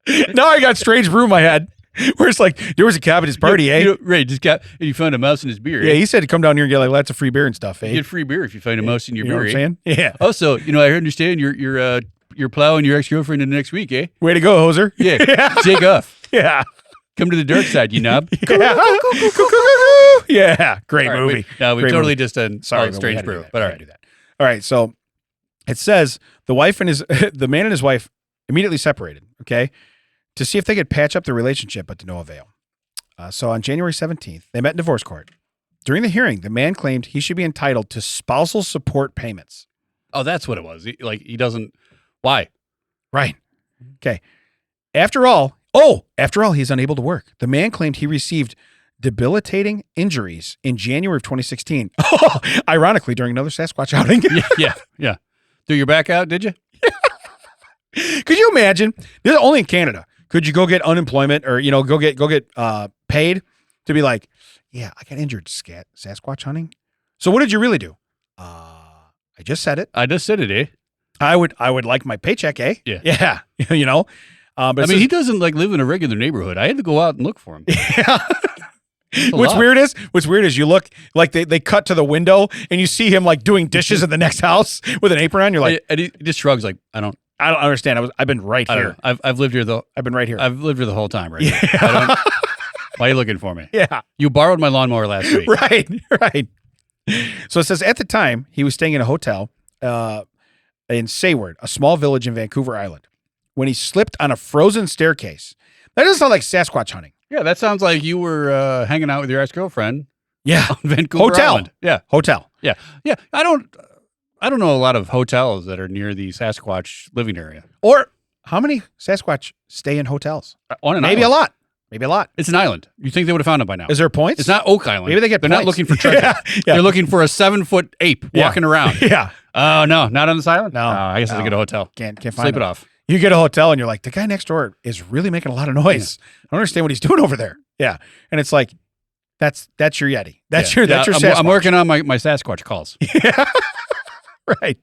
A: Yeah. Now I got strange brew in my head where it's like, there was a cat at his party, eh?
B: Right. Just got, and you found a mouse in his beer.
A: Yeah,
B: eh?
A: he said to come down here and get like lots of free beer and stuff, eh?
B: You get free beer if you find a mouse in your
A: You know
B: beer.
A: what I'm saying? Yeah.
B: Also, I understand you're plowing your ex-girlfriend in the next week, eh?
A: Way to go, hoser.
B: Yeah. Take off.
A: Yeah.
B: Come to the dark side, you knob.
A: Yeah. Yeah. Great
B: All right,
A: movie.
B: we
A: Great
B: totally
A: movie.
B: just done
A: Sorry, but we
B: strange
A: had to do
B: brew.
A: that.
B: But
A: We
B: all
A: had
B: right.
A: to do that. All right. So it says the man and his wife immediately separated, okay, to see if they could patch up the relationship, but to no avail. So on January 17th, they met in divorce court. During the hearing, the man claimed he should be entitled to spousal support payments.
B: Oh, that's what it was. He doesn't. Why?
A: Right. Okay. After all, he's unable to work. The man claimed he received debilitating injuries in January of 2016. Ironically, during another Sasquatch outing.
B: Yeah. Threw your back out, did you?
A: Could you imagine? This is only in Canada. Could you go get unemployment or go get paid to be like, yeah, I got injured Sasquatch hunting. So what did you really do? I just said it.
B: I just said it, eh?
A: I would like my paycheck, eh?
B: Yeah.
A: Yeah. But
B: I mean, he doesn't live in a regular neighborhood. I had to go out and look for him.
A: yeah.
B: a
A: What's
B: lot.
A: weird is you look like they cut to the window and you see him like doing dishes in the next house with an apron on. You're like,
B: And he just shrugs like, I don't
A: understand. I've been right
B: I don't
A: here.
B: know. I've lived here though.
A: I've been right here.
B: I've lived here the whole time, right? Here. I don't, why are you looking for me?
A: Yeah.
B: You borrowed my lawnmower last week.
A: Right. So it says at the time he was staying in a hotel in Sayward, a small village in Vancouver Island, when he slipped on a frozen staircase. That doesn't sound like Sasquatch hunting.
B: Yeah, that sounds like you were hanging out with your ex-girlfriend
A: Yeah.
B: on Vancouver
A: Hotel.
B: Island. Yeah.
A: Hotel.
B: Yeah. I don't know a lot of hotels that are near the Sasquatch living area.
A: Or how many Sasquatch stay in hotels?
B: On an
A: Maybe
B: island.
A: a lot. Maybe a lot.
B: It's an island. You think they would have found it by now?
A: Is there points?
B: It's not Oak Island.
A: Maybe they get
B: They're not
A: points.
B: looking for treasure.
A: Yeah.
B: They're looking for a 7-foot ape
A: Yeah.
B: walking around.
A: Yeah.
B: Oh, no, not on this island?
A: No.
B: Oh, I guess I
A: No.
B: get a hotel.
A: Can't find
B: Sleep
A: them.
B: it off.
A: You get a hotel and you're like, the guy next door is really making a lot of noise. I don't understand what he's doing over there. Yeah. And it's like, that's your Yeti. That's your Sasquatch.
B: I'm working on my Sasquatch calls.
A: Yeah. Right.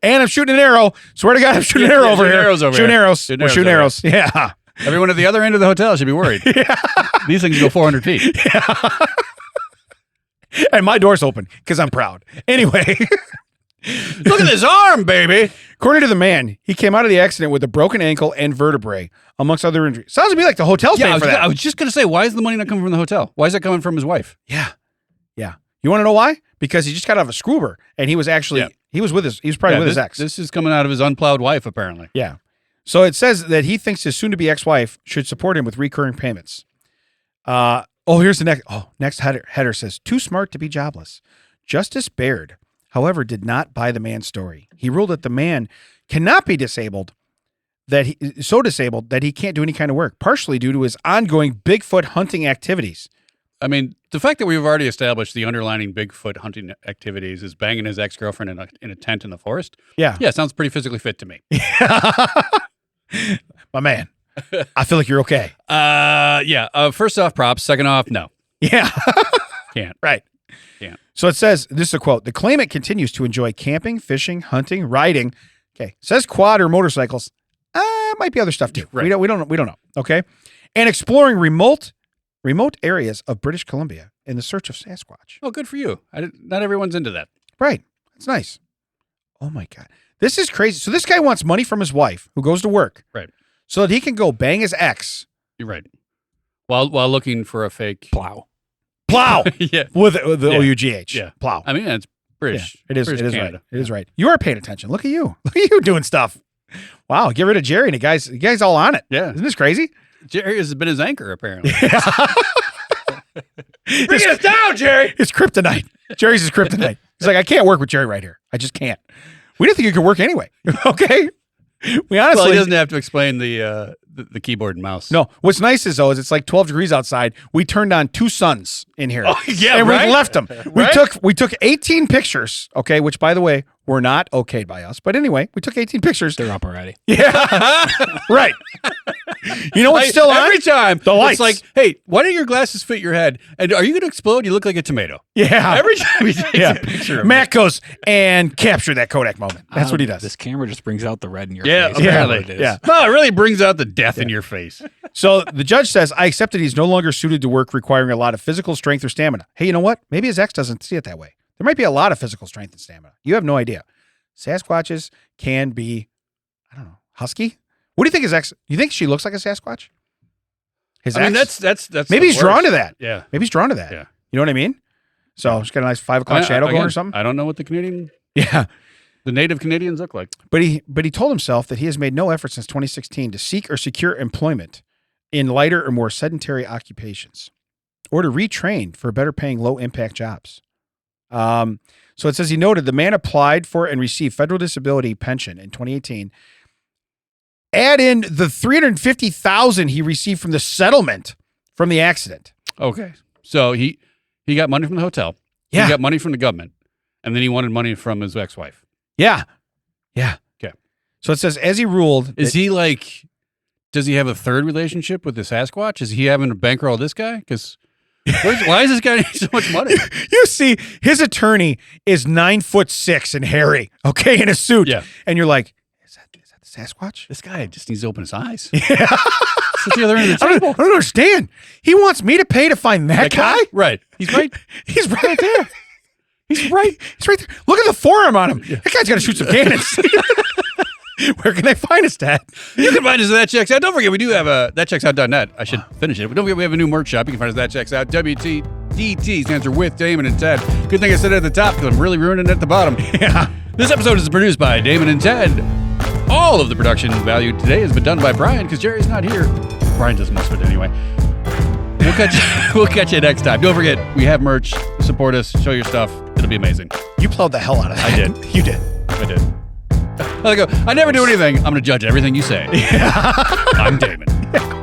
A: And I'm shooting an arrow. Swear to God, I'm shooting an arrow over
B: shooting
A: here.
B: arrows over
A: shooting
B: here.
A: arrows.
B: Shooting
A: We're
B: arrows
A: shooting
B: over
A: arrows. Yeah.
B: Everyone at the other end of the hotel should be worried. These things go 400 feet.
A: Yeah. And my door's open because I'm proud. Anyway.
B: Look at this arm, baby.
A: According to the man, he came out of the accident with a broken ankle and vertebrae, amongst other injuries. Sounds to me like the hotel's paying for that.
B: I was just going to say, why is the money not coming from the hotel? Why is it coming from his wife?
A: Yeah. You want to know why? Because he just got out of a scuba, and he was actually he was probably with his ex.
B: This is coming out of his unplowed wife, apparently.
A: Yeah. So it says that he thinks his soon-to-be ex-wife should support him with recurring payments. Here's the next. Next header says, too smart to be jobless. Justice Baird, however, did not buy the man's story. He ruled that the man cannot be disabled, so disabled that he can't do any kind of work, partially due to his ongoing Bigfoot hunting activities.
B: I mean, the fact that we've already established the underlining Bigfoot hunting activities is banging his ex-girlfriend in a tent in the forest.
A: Yeah.
B: Yeah, sounds pretty physically fit to me.
A: My man, I feel like you're okay.
B: First off, props. Second off, no.
A: Yeah.
B: Can't.
A: Right.
B: Can't.
A: So it says, this is a quote, the claimant continues to enjoy camping, fishing, hunting, riding. Okay. Says quad or motorcycles. Might be other stuff too.
B: Right.
A: We don't know. Okay. And exploring remote areas of British Columbia in the search of Sasquatch.
B: Oh, good for you. Not everyone's into that.
A: Right. That's nice. Oh my God. This is crazy. So this guy wants money from his wife who goes to work.
B: Right.
A: So that he can go bang his ex.
B: You're right. While looking for a fake
C: Plow.
B: yeah.
A: With the
B: Yeah.
A: OUGH.
B: Yeah.
A: Plow.
B: I mean, it's British.
A: Yeah, it is.
B: British
A: It is
B: Canada.
A: right. It is right. You are paying attention. Look at you. Look at you doing stuff. Wow. Get rid of Jerry and the guy's all on it.
B: Yeah.
A: Isn't this crazy?
B: Jerry has been his anchor, apparently.
A: Bring us down, Jerry. It's kryptonite. Jerry's his kryptonite. He's like, I can't work with Jerry right here. I just can't. We didn't think you could work anyway. Okay. We honestly.
B: Well, he doesn't have to explain the keyboard and mouse.
A: No. What's nice is it's like 12 degrees outside. We turned on 2 suns in here.
B: Oh, yeah,
A: and
B: right?
A: we left them. We took 18 pictures. Okay, which by the way were not okayed by us. But anyway, we took 18 pictures.
C: They're up already.
A: Yeah. Right. You know what's still on?
B: Every time.
A: The lights.
B: It's like, hey, why don't your glasses fit your head? And are you going to explode? You look like a tomato.
A: Yeah.
B: Every time he takes a picture of
A: Matt goes and capture that Kodak moment. That's what he does.
C: This camera just brings out the red in your
B: Yeah,
C: face.
B: apparently.
C: That's what it is.
A: Yeah.
B: No, it really brings out the death in your face.
A: So the judge says, I accept that he's no longer suited to work requiring a lot of physical strength or stamina. Hey, you know what? Maybe his ex doesn't see it that way. There might be a lot of physical strength and stamina. You have no idea. Sasquatches can be, I don't know, husky? What do you think his ex, you think she looks like a Sasquatch? His
B: I mean,
A: ex?
B: that's
A: Maybe
B: the
A: he's drawn
B: worst.
A: to that.
B: Yeah.
A: Maybe he's drawn to that.
B: Yeah.
A: You know what I mean? So she's got a nice 5 o'clock shadow going or something.
B: I don't know what the native Canadians look like.
A: But he told himself that he has made no effort since 2016 to seek or secure employment in lighter or more sedentary occupations or to retrain for better paying low impact jobs. So it says he noted the man applied for and received federal disability pension in 2018. Add in the $350,000 he received from the settlement from the accident.
B: Okay. So he got money from the hotel.
A: Yeah.
B: He got money from the government. And then he wanted money from his ex-wife.
A: Yeah. Yeah.
B: Okay.
A: So it says, as he ruled.
B: Does he have a third relationship with the Sasquatch? Is he having to bankroll this guy? Because why is this guy need so much money?
A: You see, his attorney is 9'6" and hairy, okay, in a suit.
B: Yeah.
A: And you're like, is that the Sasquatch?
B: This guy just needs to open his eyes.
A: Yeah.
B: Sit at the other end of the table.
A: I don't understand. He wants me to pay to find that guy?
B: Right. He's right.
A: He's right there. He's right there. Look at the forearm on him. That guy's got to shoot some cannons. Where can they find us, Dad?
B: You can find us at That Checks Out. Don't forget, we do have a thatchecks.net. I should finish it. But don't forget, we have a new merch shop. You can find us at That Checks Out. WTDT stands for With Damon and Ted. Good thing I said it at the top because I'm really ruining it at the bottom.
A: Yeah.
B: This episode is produced by Damon and Ted. All of the production value today has been done by Brian because Jerry's not here. Brian does most of it anyway. We'll catch you next time. Don't forget, we have merch. Support us. Show your stuff. It'll be amazing.
A: You plowed the hell out of that.
B: I did.
A: You did.
B: I did. I go, I never do anything. I'm going to judge everything you say. I'm Damon.
A: Yeah,